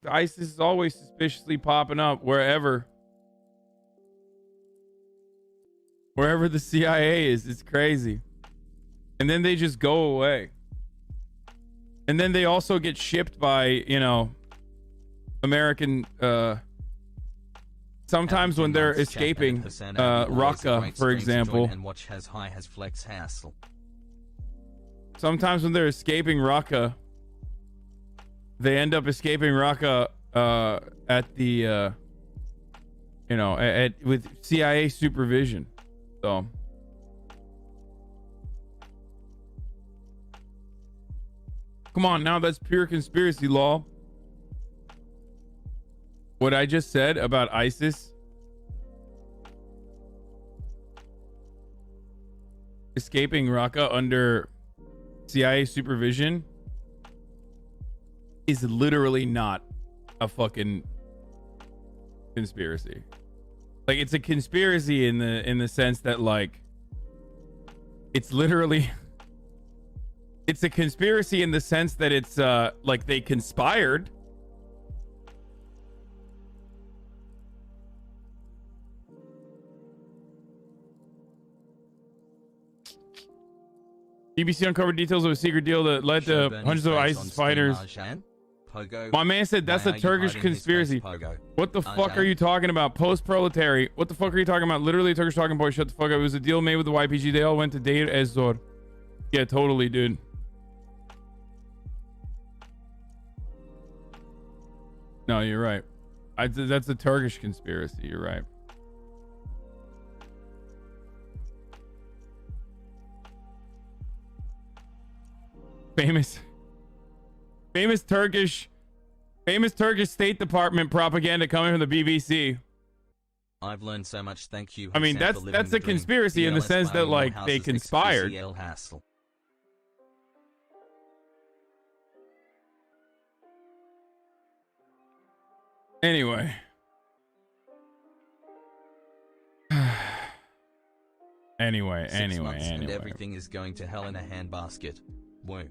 ISIS is always suspiciously popping up wherever the CIA is. It's crazy. And then they just go away. And then they also get shipped by, you know, American, sometimes when they're escaping Raqqa, for example. Sometimes when they're escaping Raqqa, they end up escaping Raqqa at the, you know, with CIA supervision. So. Come on, now that's pure conspiracy law. What I just said about ISIS escaping Raqqa under CIA supervision is literally not a fucking conspiracy. Like, it's a conspiracy in the sense that, like, it's literally it's a conspiracy in the sense that it's like they conspired. BBC uncovered details of a secret deal that led to hundreds of ISIS fighters. My man said that's a Turkish conspiracy. What the fuck are you talking about? Post-proletary. What the fuck are you talking about? Literally a Turkish talking boy. Shut the fuck up. It was a deal made with the YPG. They all went to Deir ez-Zor. Yeah, totally, dude. No, you're right. That's a Turkish conspiracy. You're right. Famous Turkish State Department propaganda coming from the BBC. I've learned so much. Thank you. I mean, that's a conspiracy in the sense that, like, they conspired. Anyway. Anyway. And everything is going to hell in a handbasket. Whoa.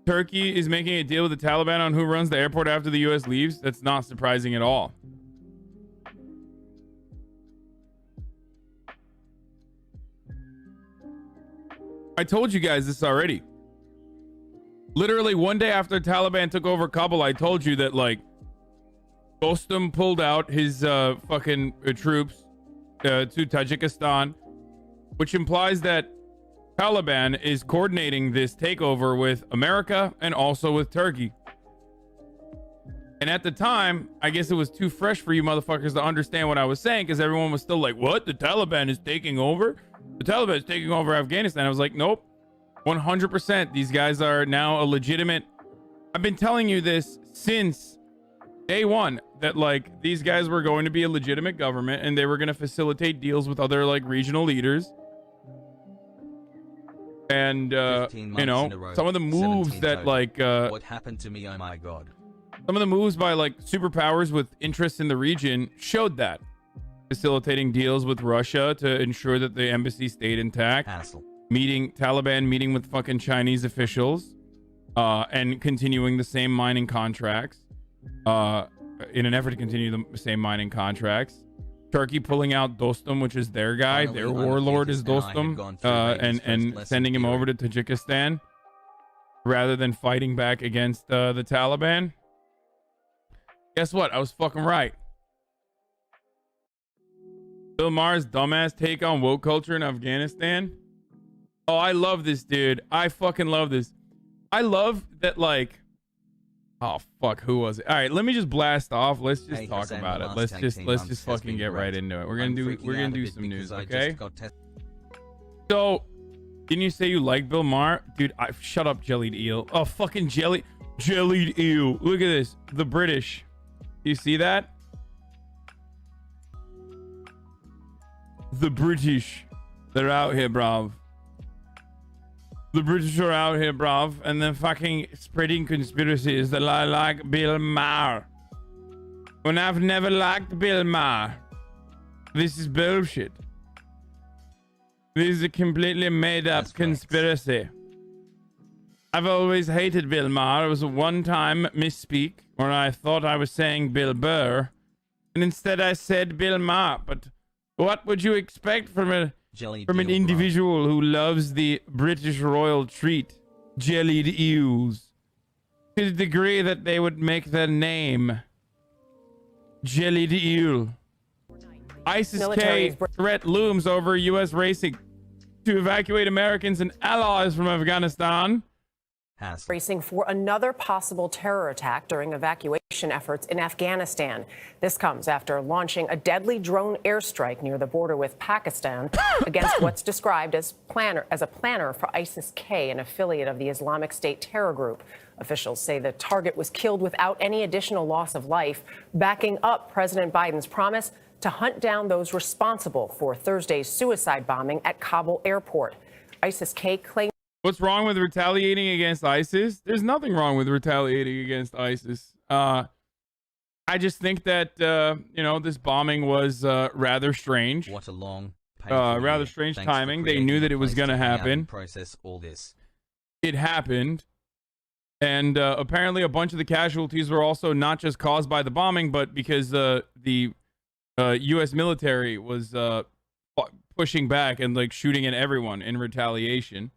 Turkey is making a deal with the Taliban on who runs the airport after the U.S. leaves. That's not surprising at all. I told you guys this already. Literally one day after Taliban took over Kabul, I told you that, like, Dostum pulled out his fucking troops to Tajikistan, which implies that Taliban is coordinating this takeover with America and also with Turkey. And at the time, I guess it was too fresh for you motherfuckers to understand what I was saying, because everyone was still like, what? The Taliban is taking over? The Taliban is taking over Afghanistan. I was like, nope. 100%. These guys are now a legitimate... I've been telling you this since day one, that, like, these guys were going to be a legitimate government and they were going to facilitate deals with other, like, regional leaders. And, you know, some of the moves that, like... what happened to me? Oh my god. Some of the moves by, like, superpowers with interests in the region showed that. Facilitating deals with Russia to ensure that the embassy stayed intact. Hassle. Taliban meeting with fucking Chinese officials, and continuing the same mining contracts, in an effort to continue the same mining contracts. Turkey pulling out Dostum, which is their guy. Their warlord is Dostum, and sending him over to Tajikistan rather than fighting back against the Taliban. Guess what? I was fucking right. Bill Maher's dumbass take on woke culture in Afghanistan. Oh, I love this, dude. I fucking love this. I love that, like... Oh, fuck. Who was it? All right, let me just blast off. Let's just talk about it. Let's just fucking get right into it. We're gonna do some news, okay? So, didn't you say you like Bill Maher? Dude, shut up, jellied eel. Oh, fucking jellied eel. Look at this. The British. You see that? The British. They're out here, bruv. The British are out here, bruv, and they're fucking spreading conspiracies that I like Bill Maher. When I've never liked Bill Maher. This is bullshit. This is a completely made up conspiracy. I've always hated Bill Maher. It was a one-time misspeak where I thought I was saying Bill Burr, and instead I said Bill Maher. But what would you expect from an individual who loves the British royal treat, jellied eels, to the degree that they would make their name jellied eel? ISIS-K threat looms over U.S. racing to evacuate Americans and allies from Afghanistan. Bracing for another possible terror attack during evacuation efforts in Afghanistan. This comes after launching a deadly drone airstrike near the border with Pakistan against what's described as a planner for ISIS-K, an affiliate of the Islamic State terror group. Officials say the target was killed without any additional loss of life, backing up President Biden's promise to hunt down those responsible for Thursday's suicide bombing at Kabul airport. ISIS-K claims. What's wrong with retaliating against ISIS? There's nothing wrong with retaliating against ISIS. I just think that, this bombing was rather strange. What a long, rather strange timing. They knew that it was going to happen. Process all this. It happened. And apparently a bunch of the casualties were also not just caused by the bombing, but because the U.S. military was pushing back and like shooting at everyone in retaliation.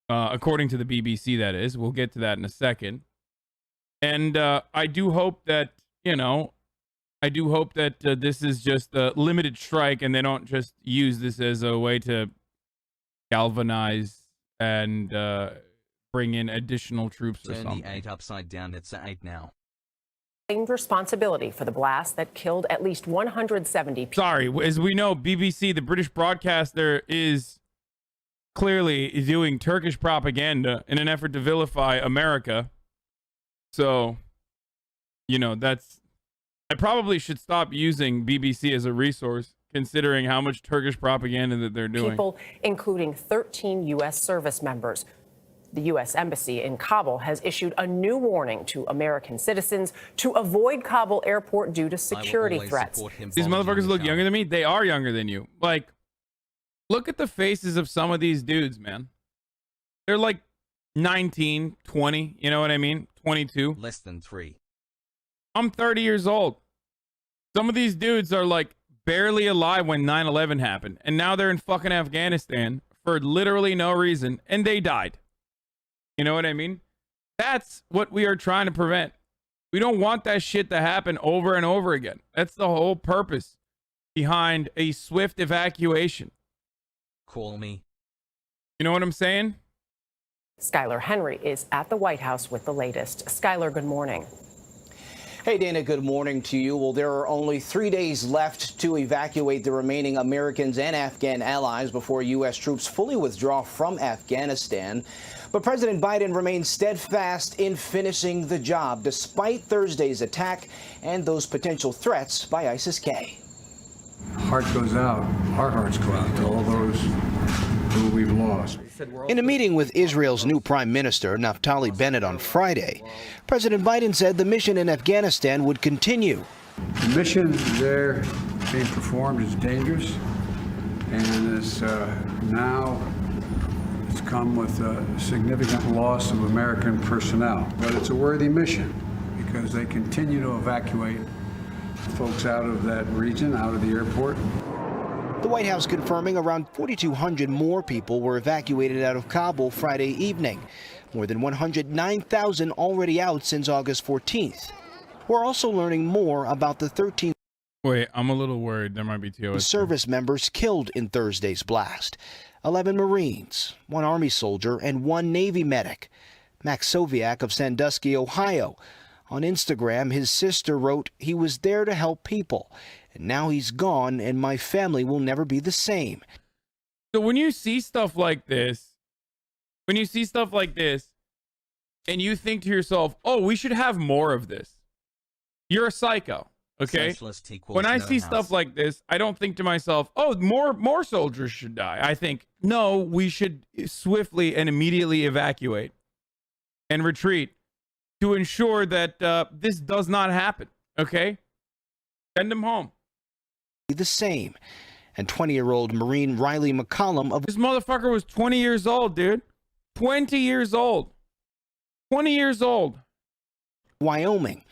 According to the BBC, that is. We'll get to that in a second. And I do hope that, this is just a limited strike and they don't just use this as a way to galvanize and bring in additional troops or something. Turn the 8 upside down. It's 8 now. Claimed responsibility for the blast that killed at least 170 people. Sorry, as we know, BBC, the British broadcaster, is clearly doing Turkish propaganda in an effort to vilify America. So, I probably should stop using BBC as a resource, considering how much Turkish propaganda that they're doing. People, including 13 U.S. service members. The U.S. Embassy in Kabul has issued a new warning to American citizens to avoid Kabul airport due to security threats. These motherfuckers look younger than me. They are younger than you. Like, look at the faces of some of these dudes, man. They're like 19, 20, you know what I mean? 22. Less than 3. I'm 30 years old. Some of these dudes are like barely alive when 9/11 happened. And now they're in fucking Afghanistan for literally no reason. And they died. You know what I mean? That's what we are trying to prevent. We don't want that shit to happen over and over again. That's the whole purpose behind a swift evacuation. Call me. You know what I'm saying? Skylar Henry is at the White House with the latest. Skylar, good morning. Hey, Dana, good morning to you. Well, there are only 3 days left to evacuate the remaining Americans and Afghan allies before U.S. troops fully withdraw from Afghanistan. But President Biden remains steadfast in finishing the job, despite Thursday's attack and those potential threats by ISIS-K. Heart goes out, our hearts go out to all those who we've lost. In a meeting with Israel's new Prime Minister, Naftali Bennett, on Friday, President Biden said the mission in Afghanistan would continue. The mission there being performed is dangerous, and it's now it's come with a significant loss of American personnel. But it's a worthy mission because they continue to evacuate folks out of that region, out of the airport. The White House confirming around 4,200 more people were evacuated out of Kabul Friday evening. More than 109,000 already out since August 14th. We're also learning more about the 13 Wait, I'm a little worried. There might be TOS. Service members killed in Thursday's blast. 11 Marines, 1 Army soldier, and 1 Navy medic. Max Soviak of Sandusky, Ohio. On Instagram, his sister wrote, "He was there to help people, and now he's gone, and my family will never be the same." So when you see stuff like this, and you think to yourself, oh, we should have more of this, you're a psycho, okay? When I see stuff like this, I don't think to myself, oh, more soldiers should die. I think, no, we should swiftly and immediately evacuate and retreat to ensure that this does not happen, okay? Send them home. The same. And 20-year-old Marine Riley McCollum of... This motherfucker was 20 years old, dude. 20 years old. 20 years old. Wyoming.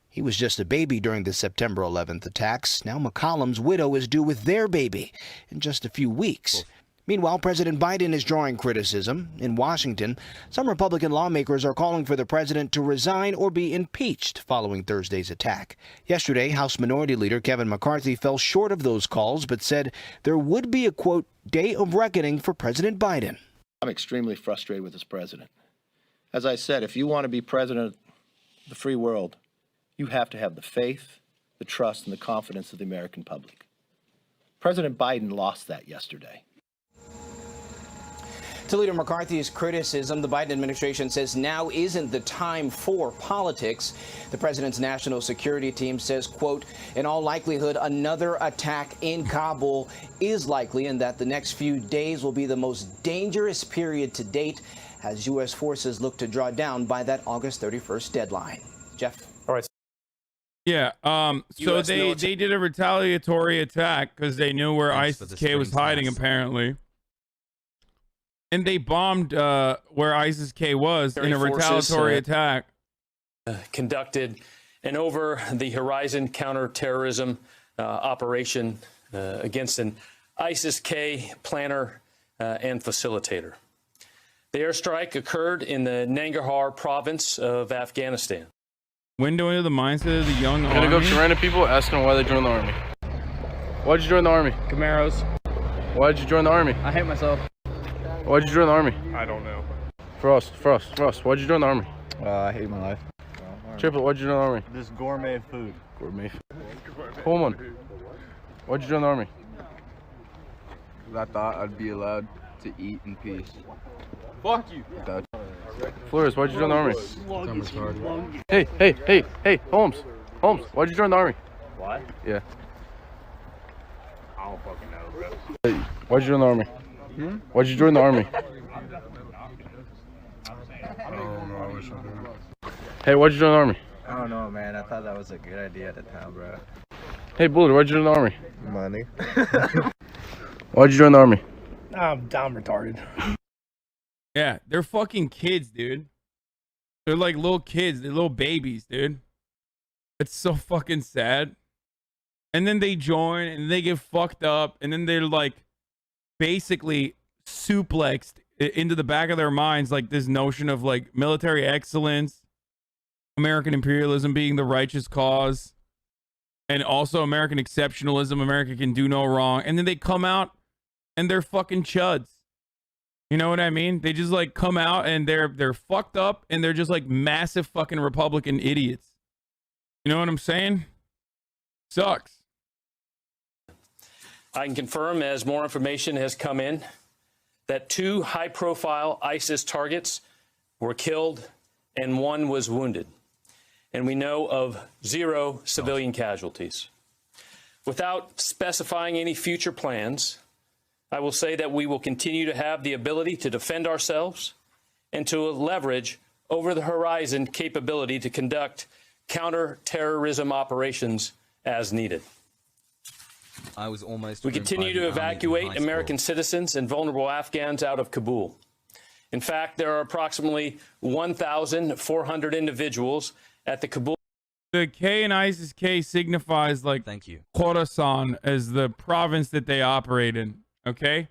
He was just a baby during the September 11th attacks. Now McCollum's widow is due with their baby in just a few weeks. Meanwhile, President Biden is drawing criticism. In Washington, some Republican lawmakers are calling for the president to resign or be impeached following Thursday's attack. Yesterday, House Minority Leader Kevin McCarthy fell short of those calls, but said there would be a, quote, day of reckoning for President Biden. I'm extremely frustrated with this president. As I said, if you want to be president of the free world, you have to have the faith, the trust, and the confidence of the American public. President Biden lost that yesterday. To Leader McCarthy's criticism, the Biden administration says now isn't the time for politics. The president's national security team says, quote, in all likelihood, another attack in Kabul is likely and that the next few days will be the most dangerous period to date as U.S. forces look to draw down by that August 31st deadline. Jeff. All right. Yeah, so they did a retaliatory attack because they knew where ISIS-K was hiding, apparently. And they bombed where ISIS-K was in a retaliatory attack. Conducted an over-the-horizon counterterrorism operation against an ISIS-K planner and facilitator. The airstrike occurred in the Nangarhar province of Afghanistan. Window into the mindset of the young army. I'm gonna go up to random people, ask them why they joined the army. Why'd you join the army? Camaros. Why'd you join the army? I hate myself. Why'd you join the army? I don't know. Frost, why'd you join the army? I hate my life. Triple, why'd you join the army? This gourmet food. Gourmet food. Coleman, why'd you join the army? I thought I'd be allowed to eat in peace. Fuck you. Flores, why'd you join the army? Hey, Holmes, why'd you join the army? Why? Yeah. I don't fucking know, bro. Hey, why'd you join the army? Why'd you join the army? I don't know. I wish I did. Hey, why'd you join the army? I don't know, man. I thought that was a good idea at the time, bro. Hey, Bullet, why'd you join the army? Money. Why'd you join the army? I'm retarded. Yeah, they're fucking kids, dude. They're like little kids. They're little babies, dude. It's so fucking sad. And then they join and they get fucked up. And then they're like basically suplexed into the back of their minds like this notion of like military excellence, American imperialism being the righteous cause, and also American exceptionalism. America can do no wrong. And then they come out and they're fucking chuds. You know what I mean? They just like come out and they're fucked up and they're just like massive fucking Republican idiots. You know what I'm saying? Sucks. I can confirm, as more information has come in, that 2 high-profile ISIS targets were killed and 1 was wounded. And we know of 0 civilian casualties. Without specifying any future plans, I will say that we will continue to have the ability to defend ourselves and to leverage over-the-horizon capability to conduct counter-terrorism operations as needed. I was almost. We continue to evacuate American citizens and vulnerable Afghans out of Kabul. In fact, there are approximately 1,400 individuals at the Kabul. The K in ISIS-K signifies like Khorasan as the province that they operate in. Okay.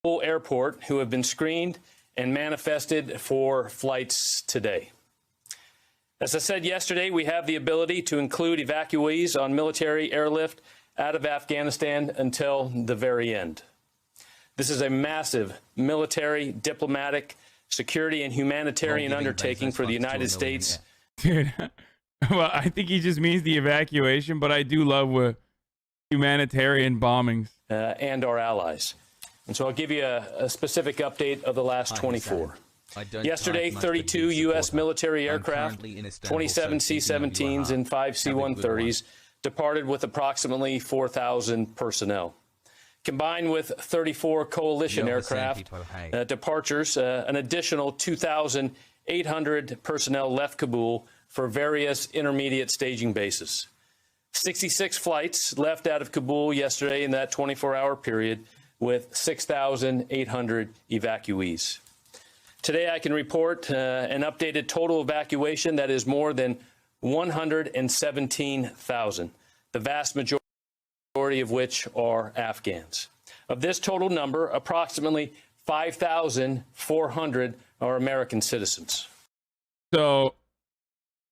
Kabul airport who have been screened and manifested for flights today. As I said yesterday, we have the ability to include evacuees on military airlift out of Afghanistan until the very end. This is a massive military, diplomatic, security, and humanitarian undertaking for the United States. Dude, well, I think he just means the evacuation, but I do love humanitarian bombings. And our allies. And so I'll give you a specific update of the last 24. Yesterday, 32 U.S. military aircraft, 27 C-17s, and 5 C-130s departed with approximately 4,000 personnel. Combined with 34 coalition aircraft departures, an additional 2,800 personnel left Kabul for various intermediate staging bases. 66 flights left out of Kabul yesterday in that 24-hour period with 6,800 evacuees. Today, I can report an updated total evacuation that is more than 117,000, the vast majority of which are Afghans. Of this total number, approximately 5,400 are American citizens. So,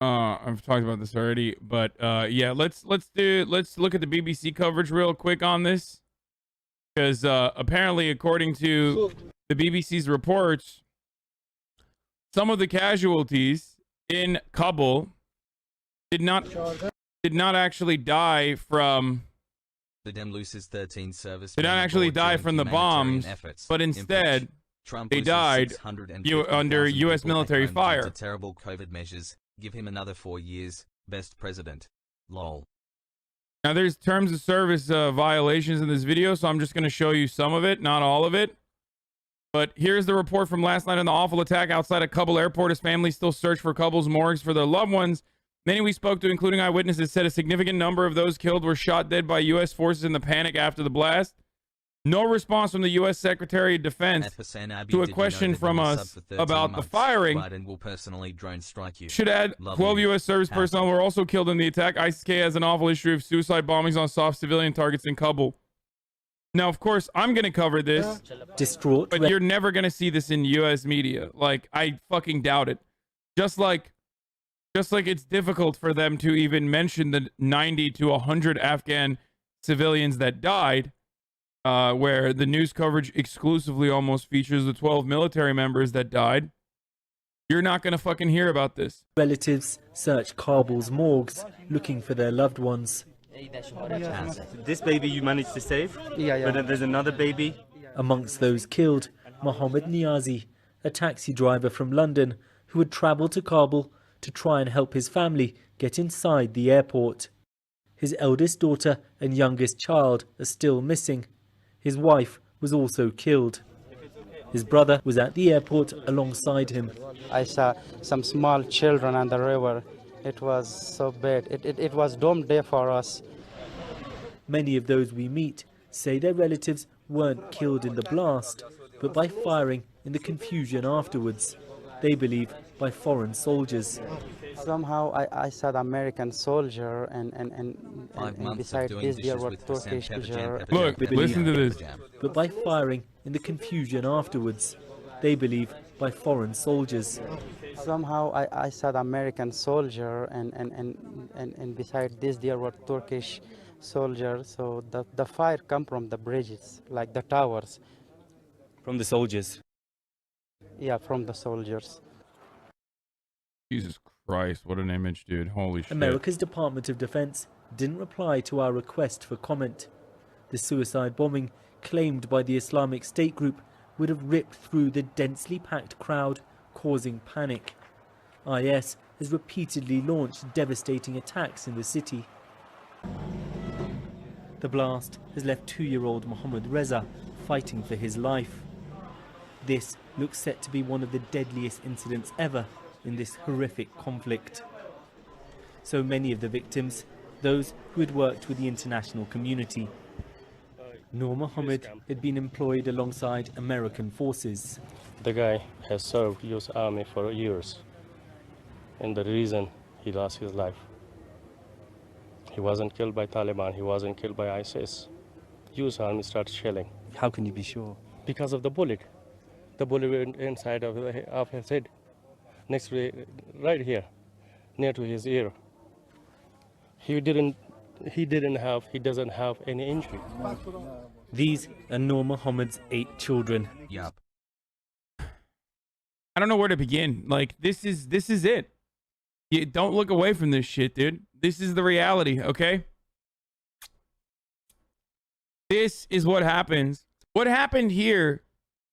I've talked about this already, but yeah, let's look at the BBC coverage real quick on this, because apparently, according to the BBC's reports, some of the casualties in Kabul did not actually die from. The Dem loses 13 service. Did not actually die from the bombs, but instead they died under U.S. military fire. Terrible COVID measures. Give him another 4 years. Best president. Lol. Now there's terms of service violations in this video, so I'm just going to show you some of it, not all of it. But here's the report from last night on the awful attack outside of Kabul airport as families still search for Kabul's morgues for their loved ones. Many we spoke to, including eyewitnesses, said a significant number of those killed were shot dead by U.S. forces in the panic after the blast. No response from the U.S. Secretary of Defense to a question from us about the firing. Biden will personally drone strike you. Should add, 12 U.S. service personnel were also killed in the attack. ISIS-K has an awful history of suicide bombings on soft civilian targets in Kabul. Now, of course, I'm going to cover this, distraught, but you're never going to see this in U.S. media. Like, I fucking doubt it. Just like it's difficult for them to even mention the 90 to 100 Afghan civilians that died, where the news coverage exclusively almost features the 12 military members that died. You're not going to fucking hear about this. Relatives search Kabul's morgues looking for their loved ones. This baby you managed to save? Yeah. But then there's another baby. Amongst those killed, Mohammed Niazi, a taxi driver from London who had travelled to Kabul to try and help his family get inside the airport. His eldest daughter and youngest child are still missing. His wife was also killed. His brother was at the airport alongside him. I saw some small children on the river. It was so bad. It was doom day for us. Many of those we meet say their relatives weren't killed in the blast, but by firing in the confusion afterwards. They believe by foreign soldiers. Somehow I saw the American soldier and beside this there were Turkish soldier. Look, listen to this. But by firing in the confusion afterwards. They believe by foreign soldiers. Somehow I saw the American soldier and beside this there were Turkish soldiers. So the fire come from the bridges, like the towers. From the soldiers? Yeah, from the soldiers. Jesus Christ, what an image, dude. Holy shit. America's Department of Defense didn't reply to our request for comment. The suicide bombing claimed by the Islamic State group would have ripped through the densely packed crowd, causing panic. IS has repeatedly launched devastating attacks in the city. The blast has left 2-year-old Mohammad Reza fighting for his life. This looks set to be one of the deadliest incidents ever in this horrific conflict. So many of the victims, those who had worked with the international community. Noor Mohammed had been employed alongside American forces. The guy has served U.S. Army for years, and the reason he lost his life. He wasn't killed by Taliban, he wasn't killed by ISIS. U.S. Army started shelling. How can you be sure? Because of the bullet. The bullet went inside of his head, next to right here, near to his ear. He doesn't have any injury. These are Noor Mohammed's 8 children. Yup. I don't know where to begin. Like, this is it. You don't look away from this shit, dude. This is the reality, okay? This is what happens. What happened here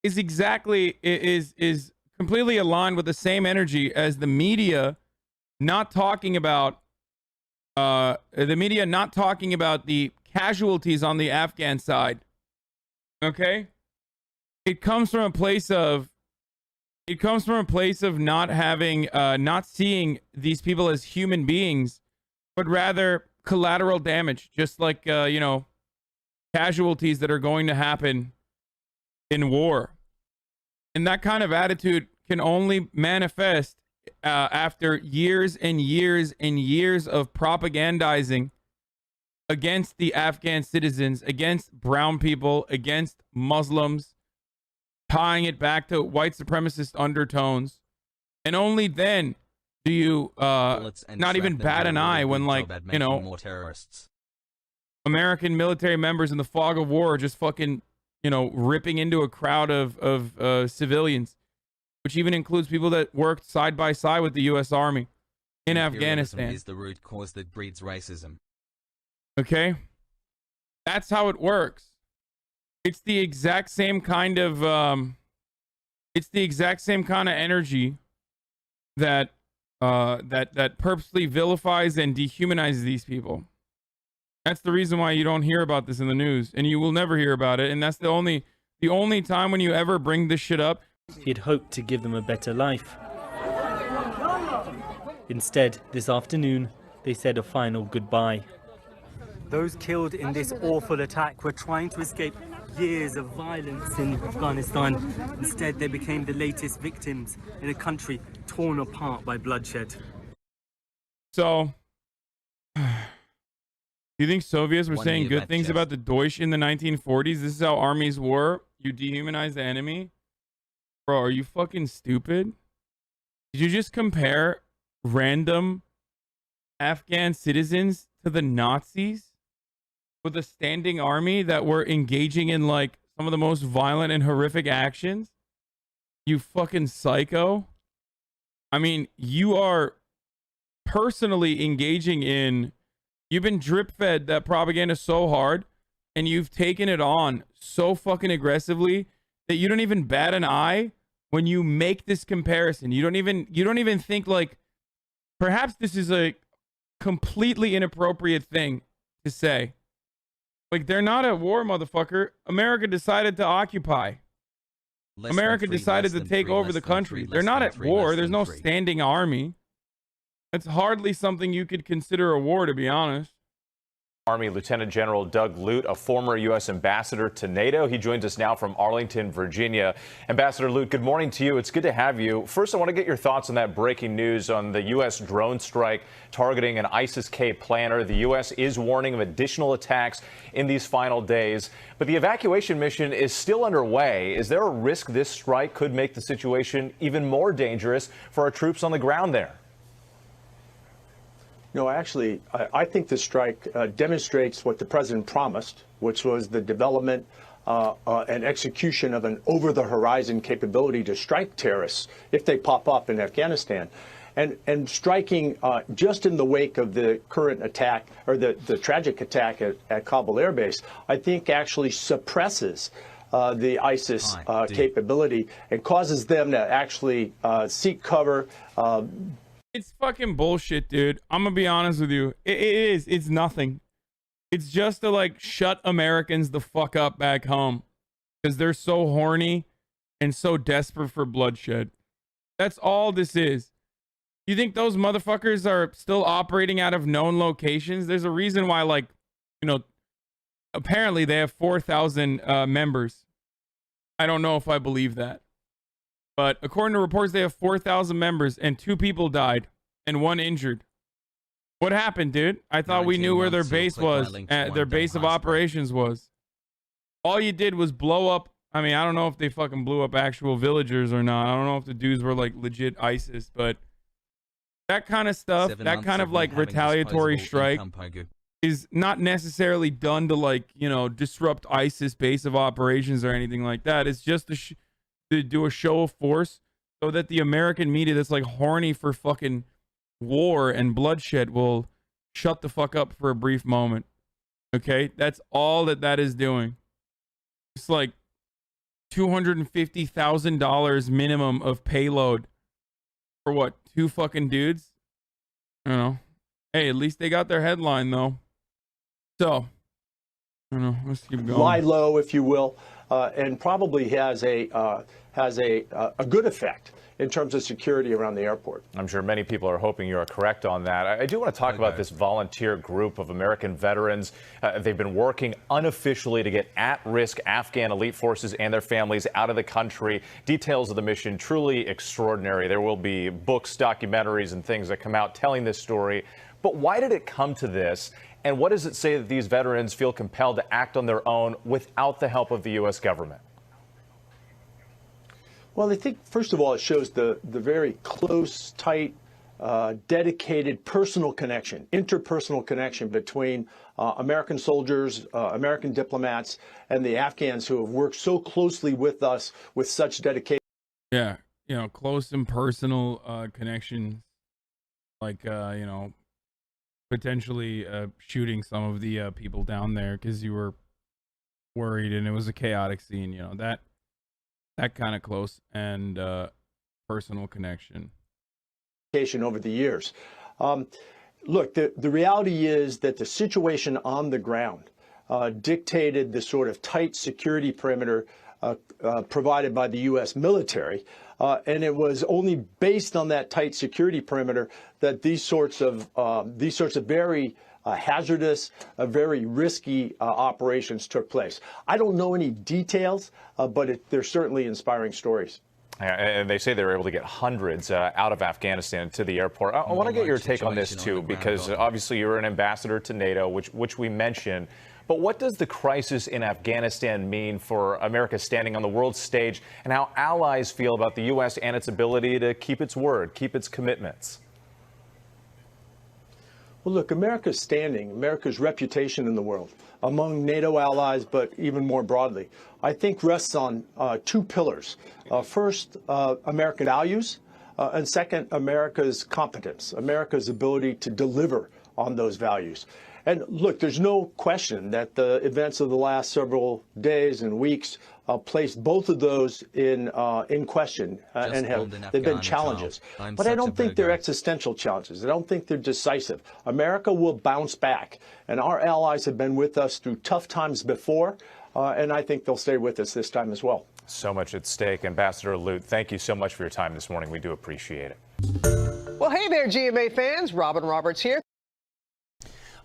is exactly is completely aligned with the same energy as the media not talking about the casualties on the Afghan side. Okay? It comes from a place of not having not seeing these people as human beings, but rather collateral damage, just like casualties that are going to happen in war. And that kind of attitude can only manifest after years and years and years of propagandizing against the Afghan citizens, against brown people, against Muslims, tying it back to white supremacist undertones. And only then do you not even bat an eye when, like, you know, more terrorists. American military members in the fog of war are just fucking, you know, ripping into a crowd of civilians, which even includes people that worked side by side with the U.S. Army in Afghanistan. Is the root cause that breeds racism. Okay? That's how it works. It's the exact same kind of energy that that purposely vilifies and dehumanizes these people. That's the reason why you don't hear about this in the news, and you will never hear about it. And that's the only time when you ever bring this shit up. He'd hoped to give them a better life. Instead, this afternoon, they said a final goodbye. Those killed in this awful attack were trying to escape years of violence in Afghanistan. Instead, they became the latest victims in a country torn apart by bloodshed. So, do you think Soviets were saying good things about the Deutsch in the 1940s? This is how armies were? You dehumanize the enemy? Bro, are you fucking stupid? Did you just compare random Afghan citizens to the Nazis with a standing army that were engaging in, like, some of the most violent and horrific actions? You fucking psycho. I mean, you are personally engaging in, you've been drip fed that propaganda so hard, and you've taken it on so fucking aggressively that you don't even bat an eye when you make this comparison. You don't even think, like, perhaps this is a completely inappropriate thing to say. Like, they're not at war, motherfucker. America decided to occupy. America decided to take over the country. They're not at war. There's no standing army. That's hardly something you could consider a war, to be honest. Army Lieutenant General Doug Lute, a former U.S. ambassador to NATO. He joins us now from Arlington, Virginia. Ambassador Lute, good morning to you. It's good to have you. First, I want to get your thoughts on that breaking news on the U.S. drone strike targeting an ISIS-K planner. The U.S. is warning of additional attacks in these final days, but the evacuation mission is still underway. Is there a risk this strike could make the situation even more dangerous for our troops on the ground there? No, actually, I think the strike demonstrates what the president promised, which was the development and execution of an over-the-horizon capability to strike terrorists if they pop up in Afghanistan. And striking just in the wake of the current attack, or the tragic attack at Kabul Air Base, I think actually suppresses the ISIS capability and causes them to actually seek cover. It's fucking bullshit, dude. I'm gonna be honest with you. It is. It's nothing. It's just to, like, shut Americans the fuck up back home because they're so horny and so desperate for bloodshed. That's all this is. You think those motherfuckers are still operating out of known locations? There's a reason why, like, you know, apparently they have 4,000 members. I don't know if I believe that. But according to reports, they have 4,000 members and 2 people died and 1 injured. What happened, dude? I thought we knew where their base was, their base of operations was. All you did was blow up. I mean, I don't know if they fucking blew up actual villagers or not. I don't know if the dudes were, like, legit ISIS, but that kind of stuff, that kind of, like, retaliatory strike is not necessarily done to, like, you know, disrupt ISIS base of operations or anything like that. It's just to do a show of force so that the American media that's, like, horny for fucking war and bloodshed will shut the fuck up for a brief moment. Okay? That's all that is doing. It's like $250,000 minimum of payload for what? 2 fucking dudes? I don't know. Hey, at least they got their headline, though. So, I don't know. Let's keep going. Lie low, if you will, and probably has a good effect in terms of security around the airport. I'm sure many people are hoping you are correct on that. I do want to talk about this volunteer group of American veterans. They've been working unofficially to get at-risk Afghan elite forces and their families out of the country. Details of the mission truly extraordinary. There will be books, documentaries, and things that come out telling this story. But why did it come to this? And what does it say that these veterans feel compelled to act on their own without the help of the U.S. government? Well, I think, first of all, it shows the very close, tight, dedicated personal connection, interpersonal connection between American soldiers, American diplomats, and the Afghans who have worked so closely with us with such dedication. Yeah, you know, close and personal connections, like, you know, potentially shooting some of the people down there because you were worried and it was a chaotic scene, you know, that kind of close and personal connection Over the years. Look, the reality is that the situation on the ground dictated the sort of tight security perimeter provided by the U.S. military. And it was only based on that tight security perimeter that these sorts of very hazardous, very risky operations took place. I don't know any details, but they're certainly inspiring stories. And they say they were able to get hundreds out of Afghanistan to the airport. I want to get your take on this, too, because obviously you're an ambassador to NATO, which we mentioned. But what does the crisis in Afghanistan mean for America standing on the world stage and how allies feel about the U.S. and its ability to keep its word, keep its commitments? Well, look, America's standing, America's reputation in the world, among NATO allies, but even more broadly, I think rests on two pillars. First, American values, and second, America's competence, America's ability to deliver on those values. And look, there's no question that the events of the last several days and weeks placed both of those in question and they've been challenges. But I don't think they're existential challenges. I don't think they're decisive. America will bounce back, and our allies have been with us through tough times before, and I think they'll stay with us this time as well. So much at stake. Ambassador Lute, thank you so much for your time this morning. We do appreciate it. Well, hey there, GMA fans. Robin Roberts here.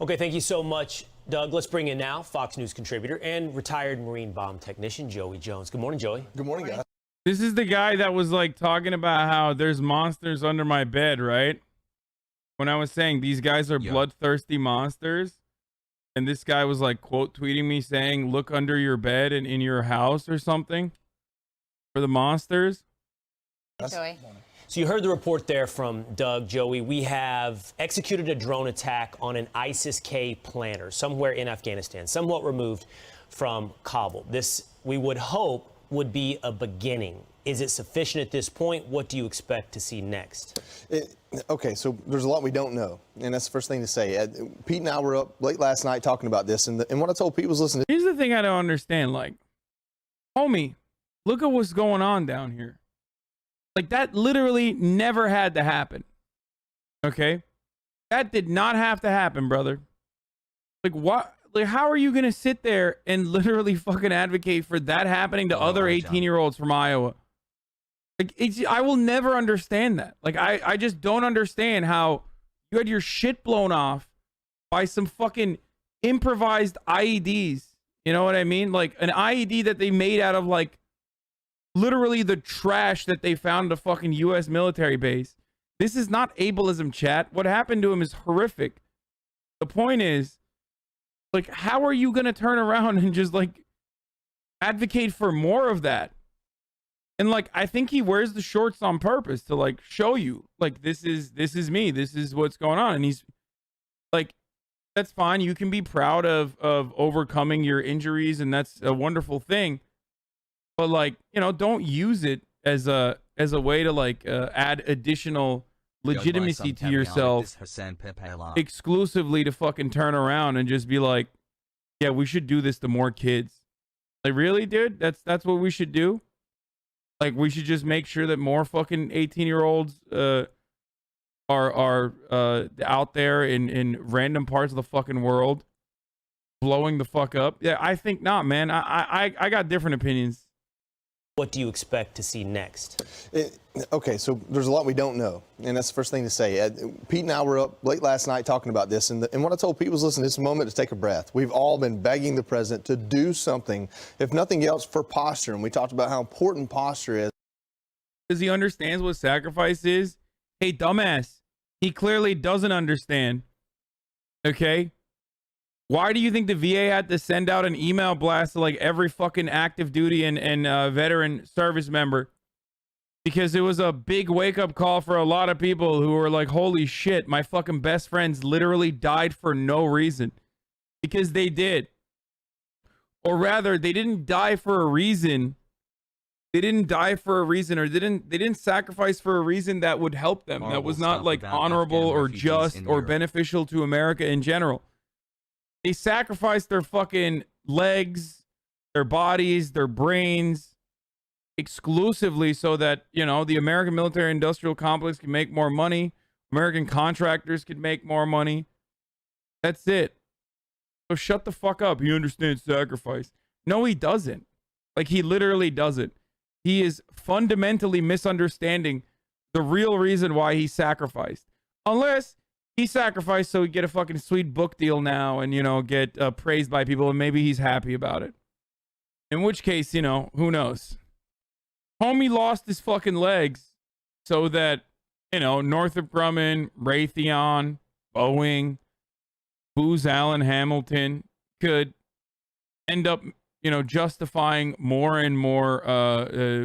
Okay, thank you so much, Doug. Let's bring in now Fox News contributor and retired Marine bomb technician Joey Jones. Good morning, Joey. Good morning, guys. This is the guy that was like talking about how there's monsters under my bed, right? When I was saying these guys are bloodthirsty monsters, and this guy was like quote tweeting me saying, look under your bed and in your house or something for the monsters. Joey. So you heard the report there from Doug, Joey. We have executed a drone attack on an ISIS-K planner somewhere in Afghanistan, somewhat removed from Kabul. This, we would hope, would be a beginning. Is it sufficient at this point? What do you expect to see next? Okay, so there's a lot we don't know, and that's the first thing to say. Pete and I were up late last night talking about this, and what I told Pete was, listen. Here's the thing I don't understand. Like, homie, look at what's going on down here. Like, that literally never had to happen. Okay? That did not have to happen, brother. Like, what? Like, how are you going to sit there and literally fucking advocate for that happening to other 18-year-olds from Iowa? Like, I will never understand that. Like, I just don't understand how you had your shit blown off by some fucking improvised IEDs. You know what I mean? Like, an IED that they made out of, like, literally the trash that they found at a fucking U.S. military base. This is not ableism, chat. What happened to him is horrific. The point is, like, how are you going to turn around and just, like, advocate for more of that? And, like, I think he wears the shorts on purpose to, like, show you, like, this is me. This is what's going on. And he's, like, that's fine. You can be proud of overcoming your injuries, and that's a wonderful thing. But, like, you know, don't use it as a way to, like, add additional legitimacy to yourself exclusively to fucking turn around and just be like, yeah, we should do this to more kids. Like, really, dude? That's what we should do? Like, we should just make sure that more fucking 18-year-olds are out there in random parts of the fucking world blowing the fuck up? Yeah, I think not, man. I got different opinions. What do you expect to see next? Okay, so there's a lot we don't know, and that's the first thing to say. Pete and I were up late last night talking about this, and what I told Pete was, listen, this is a moment to take a breath. We've all been begging the president to do something, if nothing else, for posture, and we talked about how important posture is. Because he understands what sacrifice is. Hey, dumbass, he clearly doesn't understand. Okay? Why do you think the VA had to send out an email blast to like every fucking active duty and veteran service member? Because it was a big wake-up call for a lot of people who were like, holy shit, my fucking best friends literally died for no reason. Because they did. Or rather, they didn't die for a reason. They didn't die for a reason, or they didn't sacrifice for a reason that would help them. That was not like honorable or just or beneficial to America in general. They sacrificed their fucking legs, their bodies, their brains exclusively so that, you know, the American military industrial complex can make more money. American contractors can make more money. That's it. So shut the fuck up. He understands sacrifice. No, he doesn't. Like, he literally doesn't. He is fundamentally misunderstanding the real reason why he sacrificed. Unless he sacrificed so he get a fucking sweet book deal now and, you know, get praised by people, and maybe he's happy about it. In which case, you know, who knows? Homie lost his fucking legs so that, you know, Northrop Grumman, Raytheon, Boeing, Booz Allen Hamilton could end up, you know, justifying more and more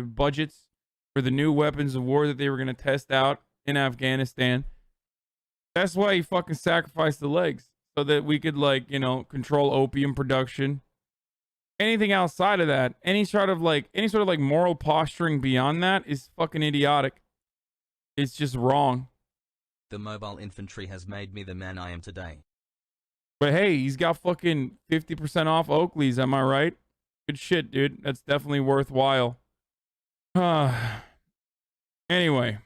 budgets for the new weapons of war that they were going to test out in Afghanistan. That's why he fucking sacrificed the legs, so that we could, like, you know, control opium production. Anything outside of that, any sort of like moral posturing beyond that is fucking idiotic. It's just wrong. The mobile infantry has made me the man I am today. But hey, he's got fucking 50% off Oakley's, am I right? Good shit, dude. That's definitely worthwhile. Anyway,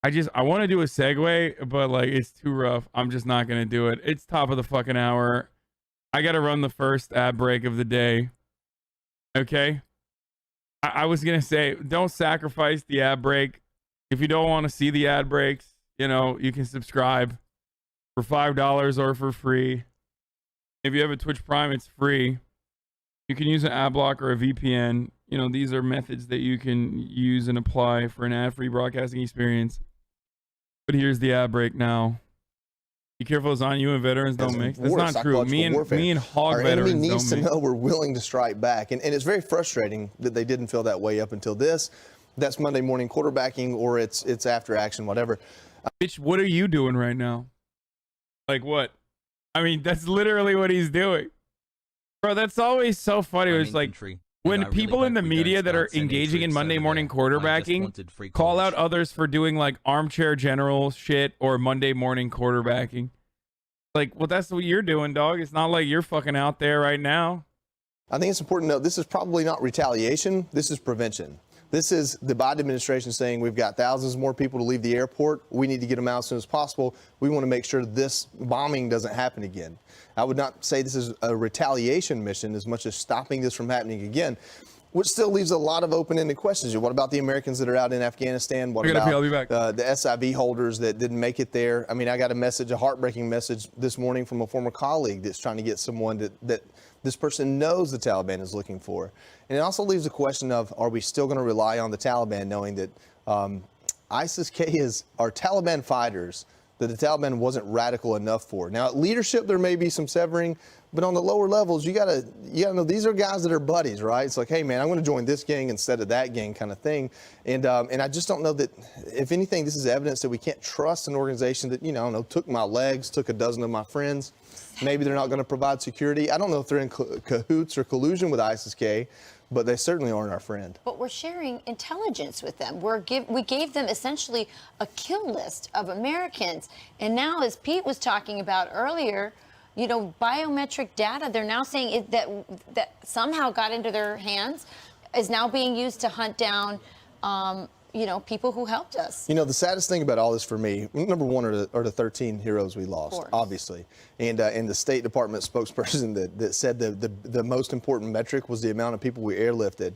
I want to do a segue, but like, it's too rough. I'm just not going to do it. It's top of the fucking hour. I got to run the first ad break of the day. Okay? I was going to say, don't sacrifice the ad break. If you don't want to see the ad breaks, you know, you can subscribe for $5 or for free. If you have a Twitch Prime, it's free. You can use an ad block or a VPN. You know, these are methods that you can use and apply for an ad-free broadcasting experience. But here's the ad break now. Be careful, it's on you and veterans don't mix. That's not true. Me and hog veterans don't mix. Our enemy needs to know we're willing to strike back. And it's very frustrating that they didn't feel that way up until this. That's Monday morning quarterbacking, or it's after action, whatever. Bitch, what are you doing right now? Like what? I mean, that's literally what he's doing. Bro, that's always so funny. It's like when people in the media that are engaging in Monday morning quarterbacking call out others for doing like armchair general shit or Monday morning quarterbacking. Like, well, that's what you're doing, dog. It's not like you're fucking out there right now. I think it's important to note this is probably not retaliation. This is prevention. This is the Biden administration saying we've got thousands more people to leave the airport. We need to get them out as soon as possible. We want to make sure this bombing doesn't happen again. I would not say this is a retaliation mission as much as stopping this from happening again, which still leaves a lot of open-ended questions. What about the Americans that are out in Afghanistan? What about the SIV holders that didn't make it there? I mean, I got a heartbreaking message this morning from a former colleague that's trying to get someone that this person knows the Taliban is looking for. And it also leaves the question of, are we still going to rely on the Taliban, knowing that ISIS-K are Taliban fighters that the Taliban wasn't radical enough for. Now, at leadership, there may be some severing, but on the lower levels, you gotta know these are guys that are buddies, right? It's like, hey, man, I'm going to join this gang instead of that gang kind of thing. And I just don't know that, if anything, this is evidence that we can't trust an organization that, you know, I don't know, took my legs, took a dozen of my friends. Maybe they're not going to provide security. I don't know if they're in cahoots or collusion with ISIS-K, but they certainly aren't our friend. But we're sharing intelligence with them. We gave them essentially a kill list of Americans. And now, as Pete was talking about earlier, you know, biometric data, they're now saying that somehow got into their hands, is now being used to hunt down, people who helped us. The saddest thing about all this for me, number one, are the 13 heroes we lost, obviously. And the State Department spokesperson that said the most important metric was the amount of people we airlifted.